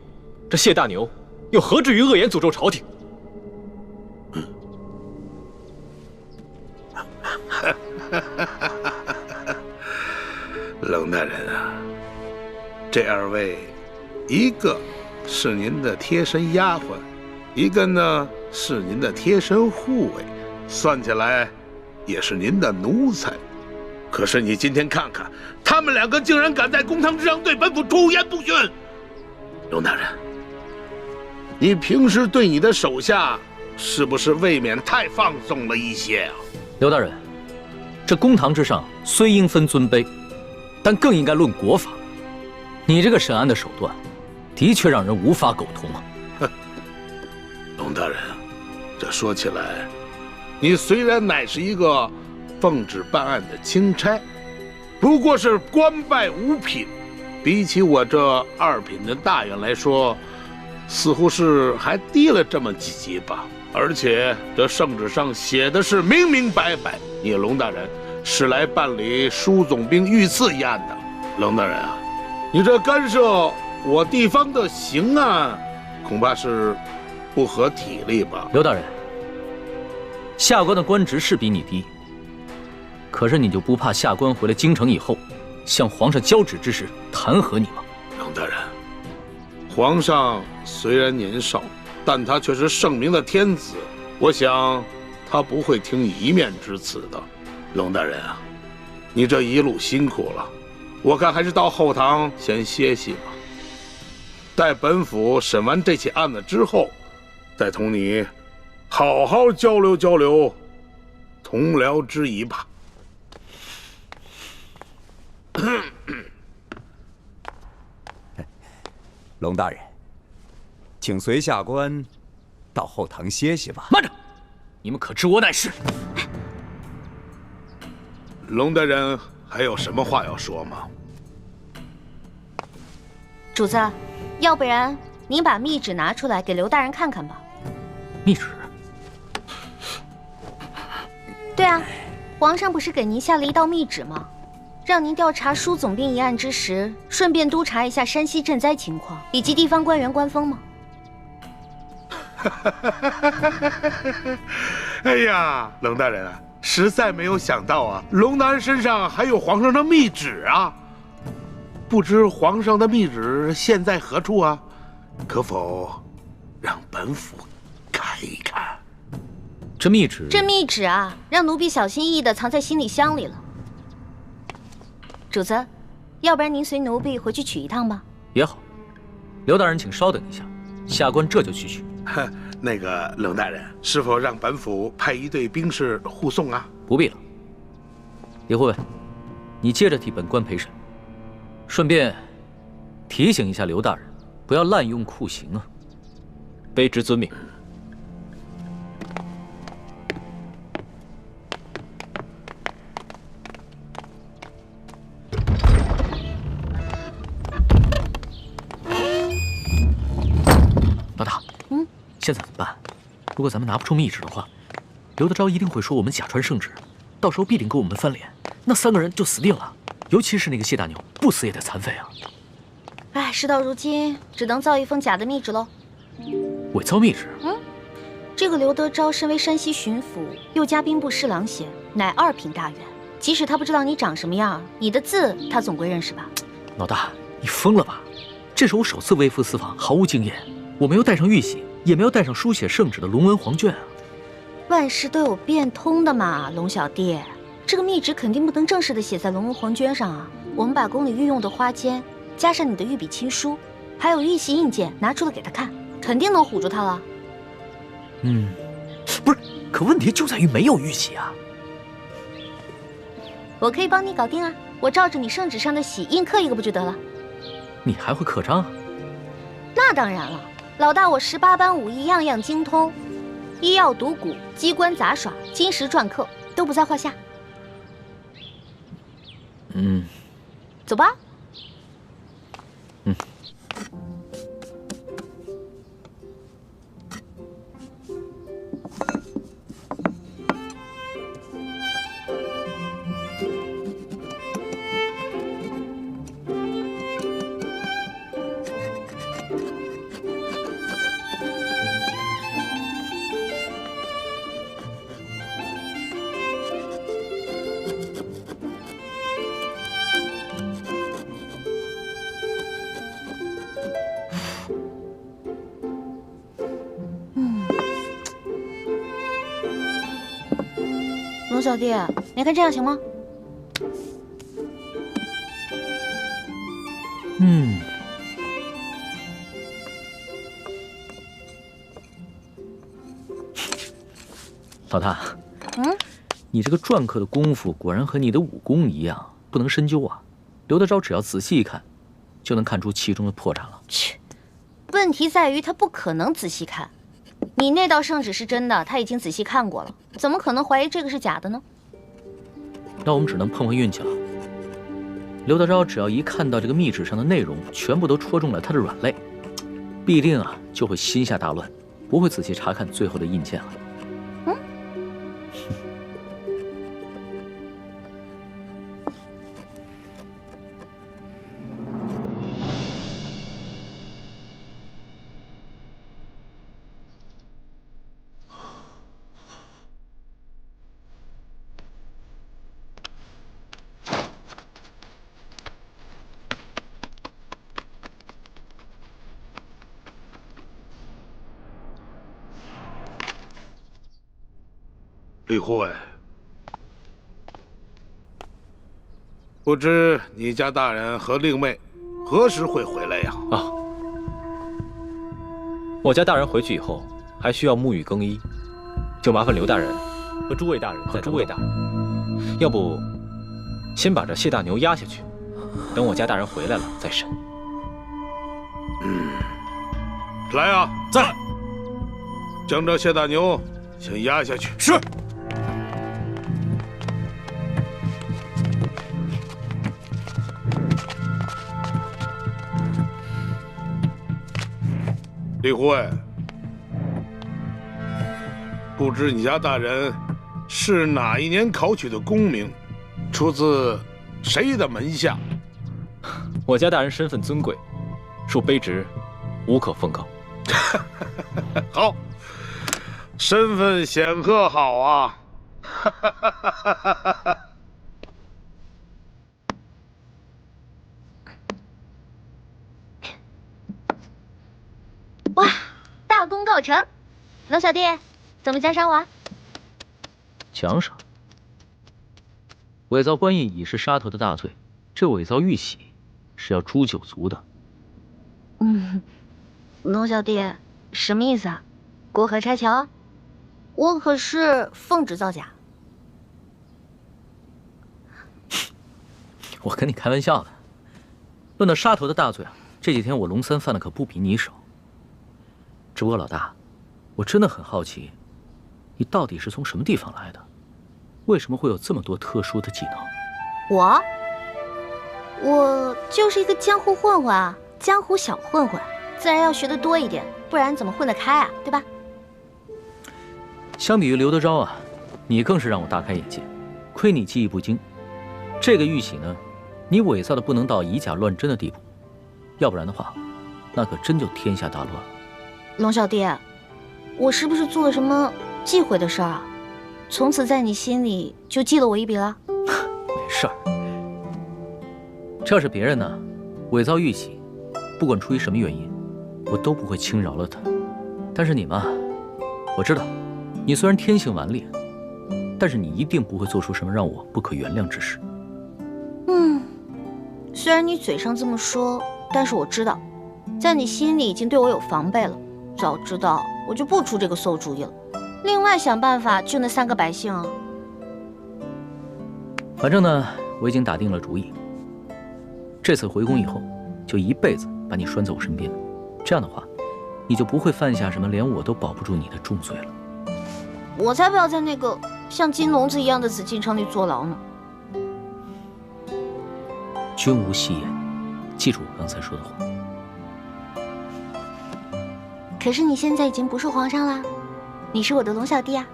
这谢大牛又何至于恶言诅咒朝廷？冷大人啊，这2位，一个是您的贴身丫鬟，一个呢是您的贴身护卫，算起来也是您的奴才。可是你今天看看，他们2个竟然敢在公堂之上对本府出言不逊。龙大人，你平时对你的手下是不是未免太放纵了一些啊？刘大人，这公堂之上虽应分尊卑，但更应该论国法。你这个审案的手段，的确让人无法苟同啊！哼，龙大人，这说起来，你虽然乃是一个奉旨办案的钦差，不过是官拜5品，比起我这2品的大员来说，似乎是还低了这么几级吧。而且这圣旨上写的是明明白白，你龙大人是来办理舒总兵遇刺一案的。龙大人啊，你这干涉我地方的刑案，恐怕是不合体力吧？刘大人，下官的官职是比你低，可是你就不怕下官回了京城以后，向皇上交旨之时弹劾你吗？龙大人，皇上虽然年少，但他却是圣明的天子，我想他不会听你一面之词的。龙大人啊，你这一路辛苦了，我看还是到后堂先歇息吧。待本府审完这起案子之后，再同你好好交流交流同僚之谊吧。龙大人，请随下官到后堂歇息吧。慢着，你们可知我乃是？龙大人还有什么话要说吗？主子，要不然您把密旨拿出来给刘大人看看吧。密旨？对啊，皇上不是给您下了一道密旨吗？让您调查舒总兵一案之时，顺便督查一下山西赈灾情况以及地方官员官风吗？哎呀，龙大人啊，实在没有想到啊，龙大人身上还有皇上的密旨啊！不知皇上的密旨现在何处啊？可否让本府看一看？这密旨，啊，让奴婢小心翼翼地藏在行李箱里了。主子，要不然您随奴婢回去取一趟吧。也好，刘大人请稍等一下，下官这就去取。那个龙大人，是否让本府派一队兵士护送啊？不必了。李护卫，你接着替本官陪审，顺便提醒一下刘大人，不要滥用酷刑啊。卑职遵命。老大，现在怎么办？如果咱们拿不出密旨的话，刘德昭一定会说我们假传圣旨，到时候必定跟我们翻脸，那3个人就死定了。尤其是那个谢大牛，不死也得残废啊！哎，事到如今，只能造一封假的密旨喽。伪造密旨？这个刘德昭身为山西巡抚，又加兵部侍郎衔，乃2品大员。即使他不知道你长什么样，你的字他总归认识吧？老大，你疯了吧？这是我首次微服私访，毫无经验，我没有带上玉玺，也没有带上书写圣旨的龙纹黄卷啊。万事都有变通的嘛，龙小弟。这个密旨肯定不能正式的写在龙纹黄卷上啊。我们把宫里御用的花笺，加上你的御笔亲书，还有玉玺印鉴拿出来给他看，肯定能唬住他了。不是，可问题就在于没有玉玺啊。我可以帮你搞定啊，我照着你圣旨上的玺印刻一个不就得了？你还会刻章啊？那当然了，老大我18般武艺样样精通，医药赌蛊、机关杂耍、金石篆刻都不在话下。走吧。龙小弟，你看这样行吗？老大，你这个篆刻的功夫果然和你的武功一样，不能深究啊。刘德昭只要仔细一看，就能看出其中的破绽了。切，问题在于他不可能仔细看。你那道圣旨是真的，他已经仔细看过了，怎么可能怀疑这个是假的呢？那我们只能碰碰运气了。刘德昭只要一看到这个密旨上的内容全部都戳中了他的软肋，必定就会心下大乱，不会仔细查看最后的印鉴了。李护卫，不知你家大人和令妹何时会回来呀？我家大人回去以后还需要沐浴更衣，就麻烦刘大人和诸位大人再等等。要不，先把这谢大牛押下去，等我家大人回来了再审。来啊，在，将这谢大牛先押下去。是。李护卫，不知你家大人是哪一年考取的功名，出自谁的门下？我家大人身份尊贵，恕卑职无可奉告。好，身份显赫，好啊！哇，大功告成！龙小弟，怎么奖赏我？奖赏？伪造官印已是杀头的大罪，这伪造玉玺是要诛九族的。龙小弟，什么意思啊？过河拆桥？我可是奉旨造假。我跟你开玩笑的。论到杀头的大罪这几天我龙三犯的可不比你少。只不过老大，我真的很好奇，你到底是从什么地方来的？为什么会有这么多特殊的技能？我就是一个江湖混混啊，江湖小混混，自然要学得多一点，不然怎么混得开啊，对吧？相比于刘德昭啊，你更是让我大开眼界。亏你技艺不精，这个玉玺呢，你伪造的不能到以假乱真的地步，要不然的话，那可真就天下大乱了。龙小弟，我是不是做了什么忌讳的事儿啊？从此在你心里就记了我一笔了？没事儿，这要是别人呢，伪造玉玺，不管出于什么原因，我都不会轻饶了他。但是你嘛，我知道，你虽然天性顽劣，但是你一定不会做出什么让我不可原谅之事。虽然你嘴上这么说，但是我知道，在你心里已经对我有防备了。早知道我就不出这个馊主意了。另外想办法救那3个百姓啊。反正呢，我已经打定了主意，这次回宫以后，就一辈子把你拴在我身边。这样的话，你就不会犯下什么连我都保不住你的重罪了。我才不要在那个像金笼子一样的紫禁城里坐牢呢。君无戏言，记住我刚才说的话。可是你现在已经不是皇上啦，你是我的龙小弟啊。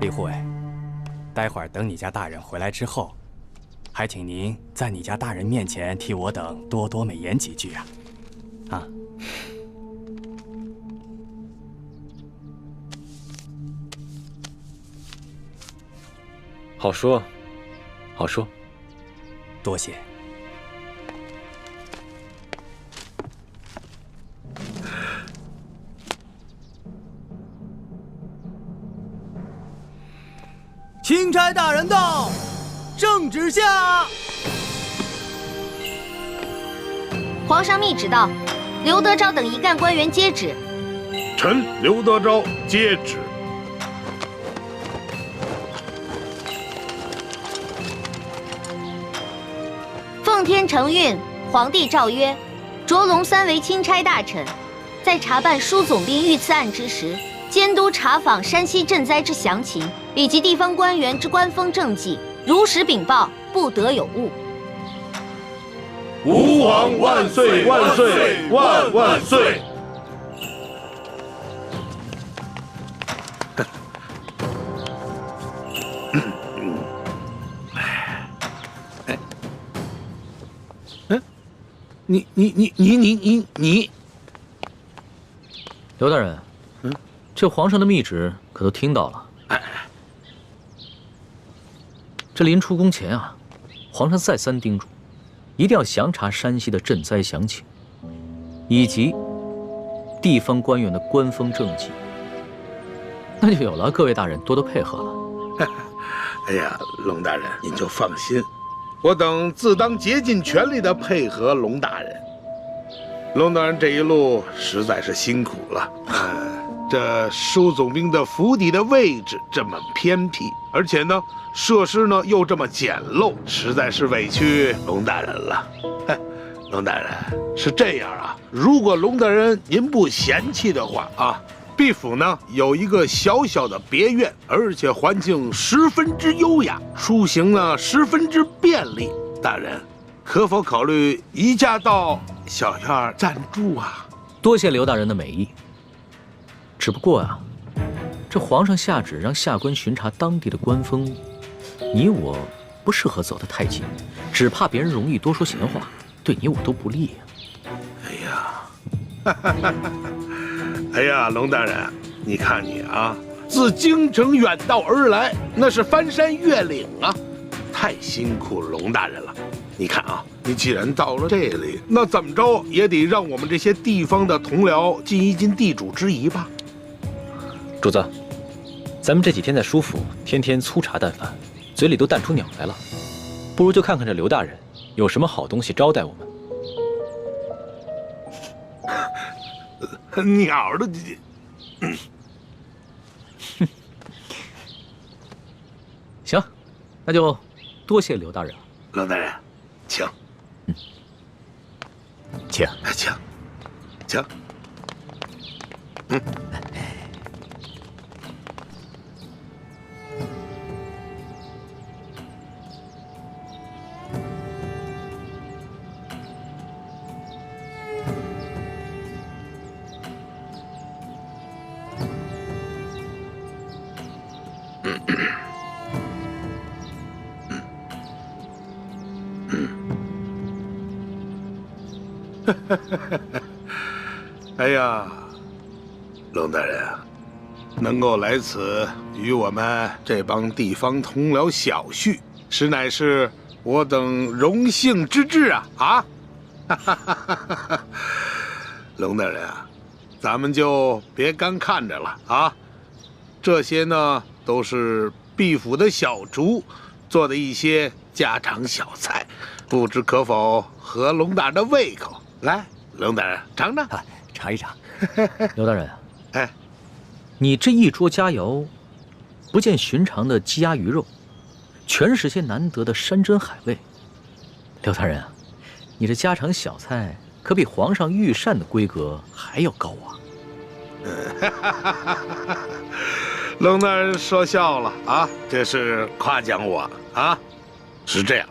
李护卫，待会儿等你家大人回来之后，还请您在你家大人面前替我等多多美言几句啊！啊！好说，好说。多谢。钦差大人到，圣旨下。皇上密旨到，刘德昭等一干官员接旨。臣刘德昭接旨。奉天承运，皇帝诏曰：着龙三为钦差大臣，在查办舒总兵遇刺案之时，监督查访山西赈灾之详情，以及地方官员之官风政绩，如实禀报，不得有误。吾皇万岁万岁万万岁！你，刘大人，这皇上的密旨可都听到了。这临出宫前啊，皇上再三叮嘱，一定要详查山西的赈灾详情，以及地方官员的官风政绩。那就有了各位大人多多配合了。哎呀，龙大人您就放心，我等自当竭尽全力的配合龙大人。龙大人这一路实在是辛苦了。这舒总兵的府邸的位置这么偏僻，而且呢，设施呢又这么简陋，实在是委屈龙大人了。龙大人是这样啊，如果龙大人您不嫌弃的话啊，毕府呢有一个小小的别院，而且环境十分之优雅，出行呢十分之便利。大人可否考虑移驾到小院暂住啊？多谢刘大人的美意。只不过啊，这皇上下旨让下官巡查当地的官风，你我不适合走得太近，只怕别人容易多说闲话，对你我都不利啊。哎呀，龙大人，你看你啊，自京城远道而来，那是翻山越岭啊，太辛苦龙大人了。你看啊，你既然到了这里，那怎么着也得让我们这些地方的同僚尽一尽地主之谊吧。主子，咱们这几天在舒府，天天粗茶淡饭，嘴里都淡出鸟来了，不如就看看这刘大人有什么好东西招待我们。鸟的，行，那就多谢刘大人了。刘大人，请。请，请。哎呀，龙大人啊，能够来此与我们这帮地方同僚小叙，实乃是我等荣幸之至啊！龙大人啊，咱们就别干看着了啊！这些呢，都是毕府的小厨做的一些家常小菜，不知可否合龙大人的胃口？来，龙大人尝尝，尝一尝。刘大人，哎，你这一桌佳肴，不见寻常的鸡鸭鱼肉，全是些难得的山珍海味。刘大人啊，你这家常小菜可比皇上御膳的规格还要高啊！龙大人说笑了啊，这是夸奖我啊。是这样，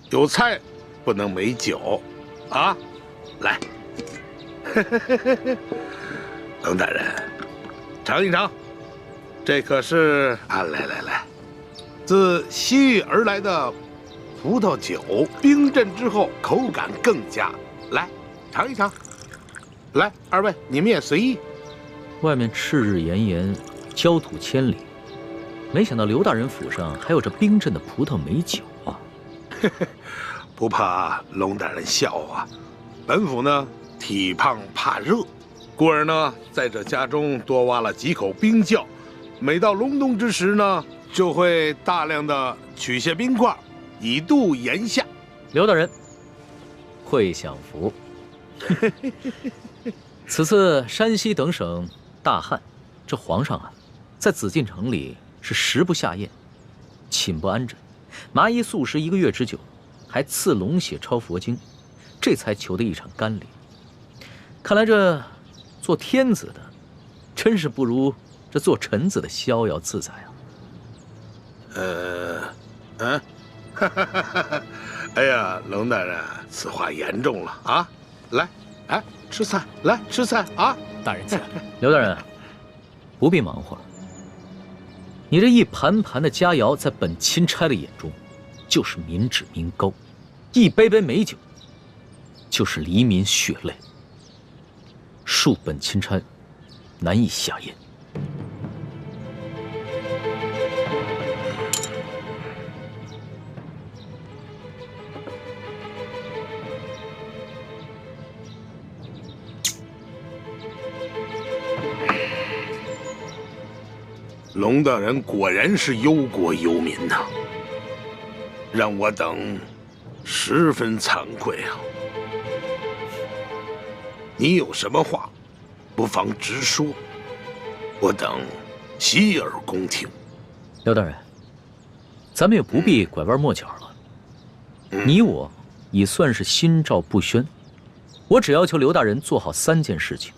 有菜不能没酒啊。来，龙大人，尝一尝，这可是啊，来，自西域而来的葡萄酒，冰镇之后口感更佳。来，尝一尝。来，二位你们也随意。外面赤日炎炎，焦土千里，没想到刘大人府上还有这冰镇的葡萄美酒啊！不怕龙大人笑话，本府呢体胖怕热，故而呢在这家中多挖了几口冰窖，每到隆冬之时呢，就会大量的取些冰块，以度炎夏。刘大人，会享福。此次山西等省大旱，这皇上啊，在紫禁城里是食不下咽，寝不安枕，麻衣素食1个月之久，还赐龙血抄佛经，这才求得一场甘霖。看来这做天子的，真是不如这做臣子的逍遥自在啊！哎呀，龙大人，此话严重了啊！来，哎，吃菜，来吃菜啊！大人请。刘大人，不必忙活了。你这一盘盘的佳肴，在本钦差的眼中，就是民脂民膏；一杯杯美酒，就是黎民血泪。恕本钦差难以下咽。龙大人果然是忧国忧民呐，让我等十分惭愧啊！你有什么话，不妨直说，我等洗耳恭听。刘大人，咱们也不必拐弯抹角了。你我已算是心照不宣，我只要求刘大人做好3件事情。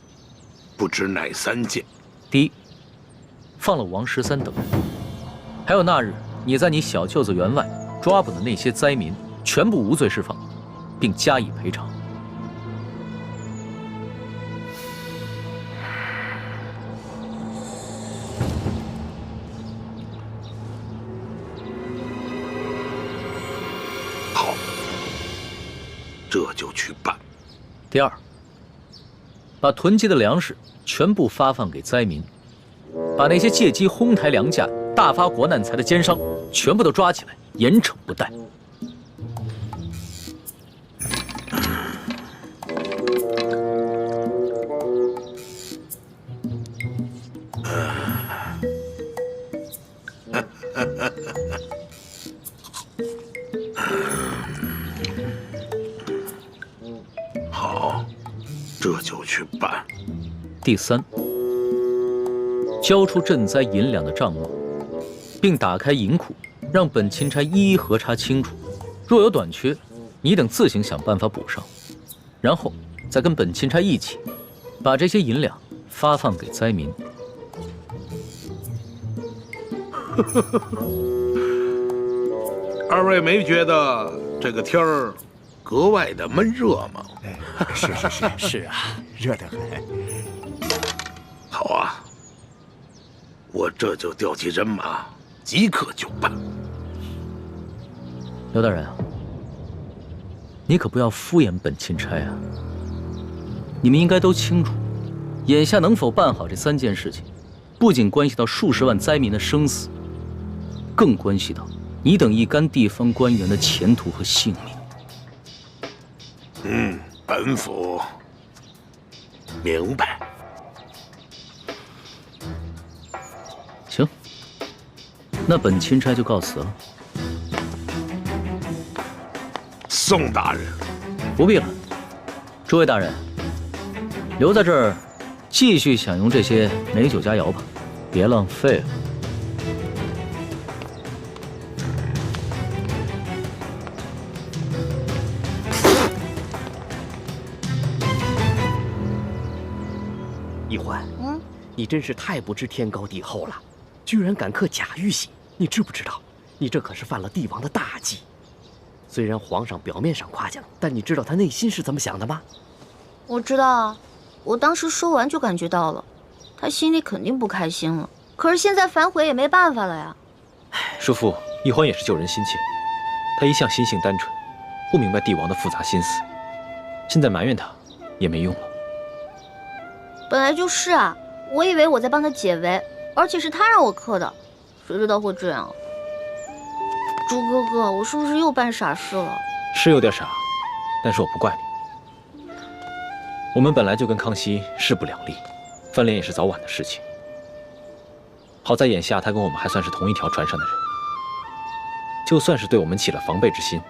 不知哪3件？第一，放了王13等人，还有那日你在你小舅子员外抓捕的那些灾民，全部无罪释放，并加以赔偿。好，这就去办。第二，把囤积的粮食全部发放给灾民。把那些借机哄抬粮价、大发国难财的奸商全部都抓起来，严惩不贷。第3，交出赈灾银两的账目，并打开银库，让本钦差一一核查清楚，若有短缺，你等自行想办法补上，然后再跟本钦差一起，把这些银两发放给灾民。二位没觉得这个天儿格外的闷热吗？是啊，热得很。好啊，我这就调集人马，即刻就办。刘大人啊，你可不要敷衍本钦差啊！你们应该都清楚，眼下能否办好这3件事情，不仅关系到数十万灾民的生死，更关系到你等一干地方官员的前途和性命。本府明白。行，那本钦差就告辞了。宋大人，不必了。诸位大人，留在这儿，继续享用这些美酒佳肴吧，别浪费了。易欢，你真是太不知天高地厚了，居然敢刻假玉玺！你知不知道，你这可是犯了帝王的大忌。虽然皇上表面上夸奖，但你知道他内心是怎么想的吗？我知道啊，我当时说完就感觉到了，他心里肯定不开心了。可是现在反悔也没办法了呀。叔父，易欢也是救人心切，他一向心性单纯，不明白帝王的复杂心思，现在埋怨他也没用了。本来就是啊，我以为我在帮他解围，而且是他让我刻的，谁知道会这样。朱哥哥，我是不是又办傻事了？是有点傻，但是我不怪你。我们本来就跟康熙势不两立，翻脸也是早晚的事情。好在眼下他跟我们还算是同一条船上的人，就算是对我们起了防备之心，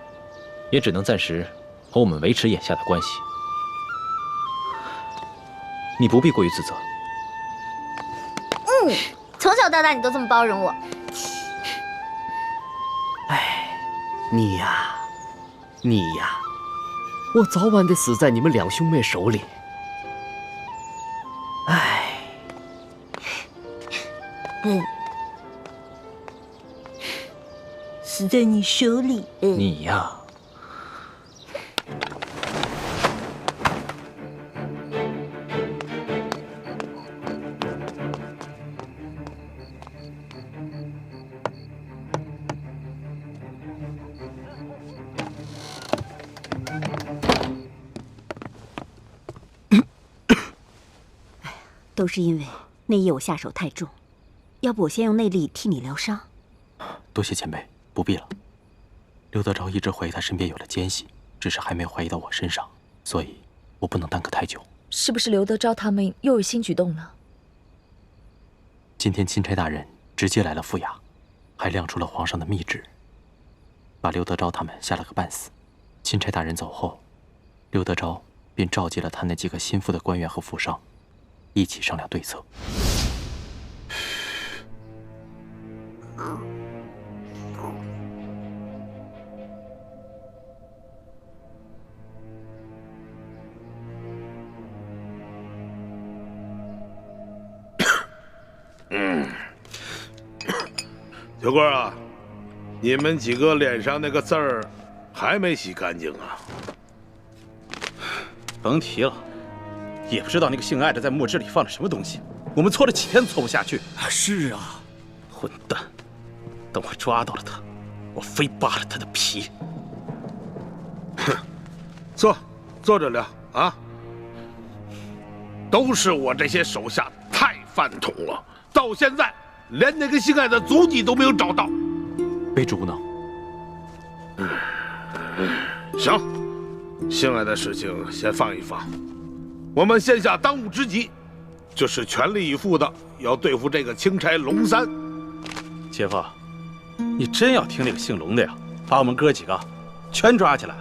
也只能暂时和我们维持眼下的关系。你不必过于自责。从小到大你都这么包容我。你呀，我早晚得死在你们两兄妹手里。死在你手里。你呀。都是因为那夜我下手太重，要不我先用内力替你疗伤。多谢前辈，不必了。刘德昭一直怀疑他身边有了奸细，只是还没有怀疑到我身上，所以我不能耽搁太久。是不是刘德昭他们又有新举动了？今天钦差大人直接来了富雅，还亮出了皇上的密旨，把刘德昭他们吓了个半死。钦差大人走后，刘德昭便召集了他那几个心腹的官员和富商，一起商量对策。小官啊，你们几个脸上那个字儿还没洗干净啊？甭提了，也不知道那个姓艾的在墨汁里放了什么东西，我们搓了几天搓不下去。是啊，混蛋！等我抓到了他，我非扒了他的皮。哼，坐着聊啊！都是我这些手下太饭桶了，到现在连那个姓艾的足迹都没有找到。卑职无能。行，姓艾的事情先放一放，我们现下当务之急就是全力以赴的要对付这个钦差龙三。姐夫，你真要听那个姓龙的呀，把我们哥几个全抓起来？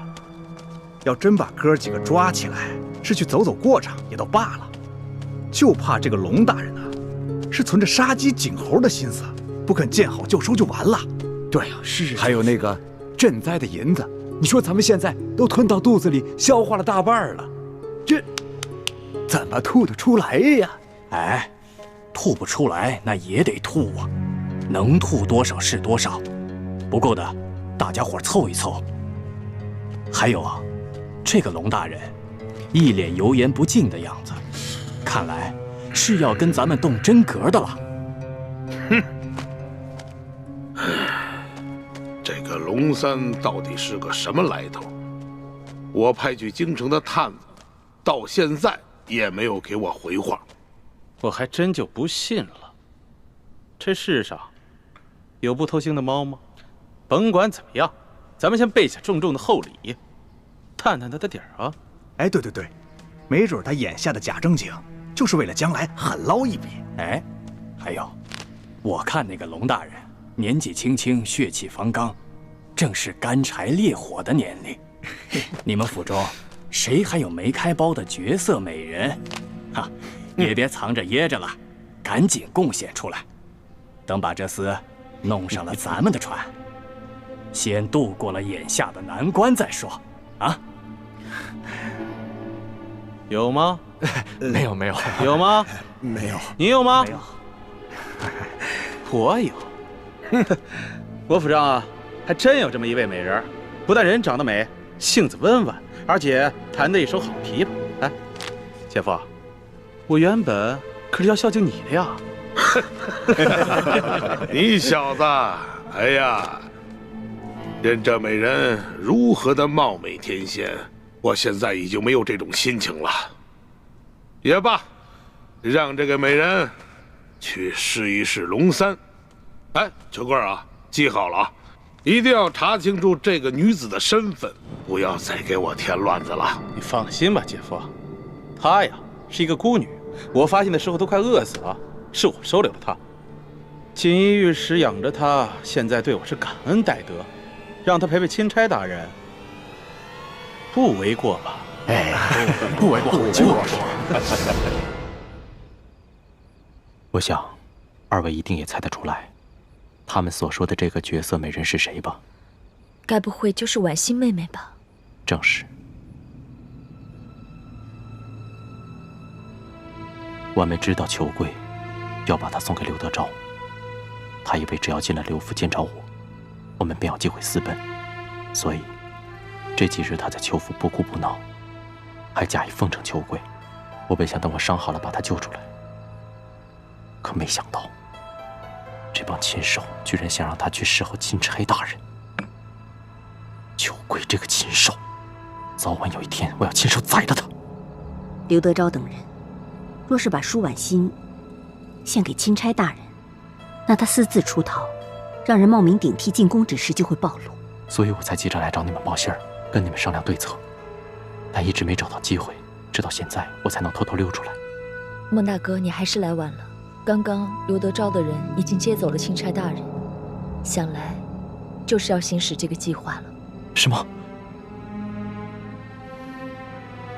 要真把哥几个抓起来，是去走走过场也都罢了。就怕这个龙大人啊，是存着杀鸡儆猴的心思，不肯见好就收就完了。对呀，是。还有那个赈灾的银子，你说咱们现在都吞到肚子里，消化了大半了，这怎么吐得出来呀？哎，吐不出来那也得吐啊，能吐多少是多少，不够的大家伙凑一凑。还有啊，这个龙大人一脸油盐不进的样子，看来是要跟咱们动真格的了。哼，这个龙三到底是个什么来头？我派去京城的探子，到现在也没有给我回话。我还真就不信了。这世上有不偷腥的猫吗？甭管怎么样，咱们先备下重重的厚礼，探探他的底儿啊！哎，对对对，没准他眼下的假正经，就是为了将来狠捞一笔。哎，还有，我看那个龙大人年纪轻轻，血气方刚，正是干柴烈火的年龄。你们府中谁还有没开包的绝色美人？哈，也别藏着掖着了，赶紧贡献出来。等把这厮弄上了咱们的船，先渡过了眼下的难关再说。啊？有吗？没有，没有。有吗？没有。你有吗？没有。我有。我府上啊，还真有这么一位美人，不但人长得美，性子温婉，而且弹得一手好琵琶。哎，姐夫，我原本可是要孝敬你的呀。你小子，哎呀，任这美人如何的貌美天仙，我现在已经没有这种心情了。也罢，让这个美人去试一试龙三。哎，秋贵啊，记好了啊，一定要查清楚这个女子的身份，不要再给我添乱子了。你放心吧，姐夫，她呀是一个孤女，我发现的时候都快饿死了，是我收留了她。锦衣玉食养着她，现在对我是感恩戴德，让她陪陪钦差大人，不为过吧？哎，不为过，就是。我想，二位一定也猜得出来，他们所说的这个绝色美人是谁吧？该不会就是婉欣妹妹吧？正是。婉妹知道裘贵要把她送给刘德昭，她以为只要进了刘府见着我们便有机会私奔，所以这几日她在裘府不哭不闹，还假意奉承裘贵。我本想等我伤好了把她救出来，可没想到这帮禽兽居然想让她去侍候钦差大人。裘贵这个禽兽，早晚有一天我要亲手宰了他。刘德昭等人若是把舒婉欣献给钦差大人，那他私自出逃，让人冒名顶替进宫之事就会暴露。所以我才急着来找你们报信儿，跟你们商量对策，但一直没找到机会，直到现在我才能偷偷溜出来。孟大哥，你还是来晚了。刚刚刘德昭的人已经接走了钦差大人，想来就是要行使这个计划了。什么？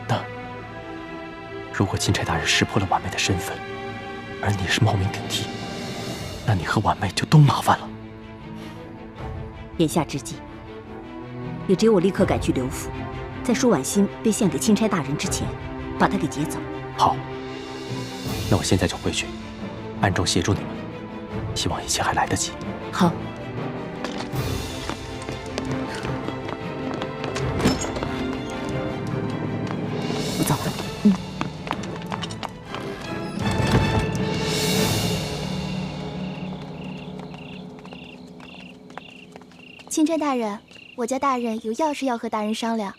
那如果钦差大人识破了婉妹的身份，而你是冒名顶替，那你和婉妹就都麻烦了。眼下之际，也只有我立刻赶去刘府，在舒婉欣被献给钦差大人之前，把她给劫走。好，那我现在就回去，暗中协助你们，希望一切还来得及。好。我走了。钦差大人，我家大人有要事要和大人商量。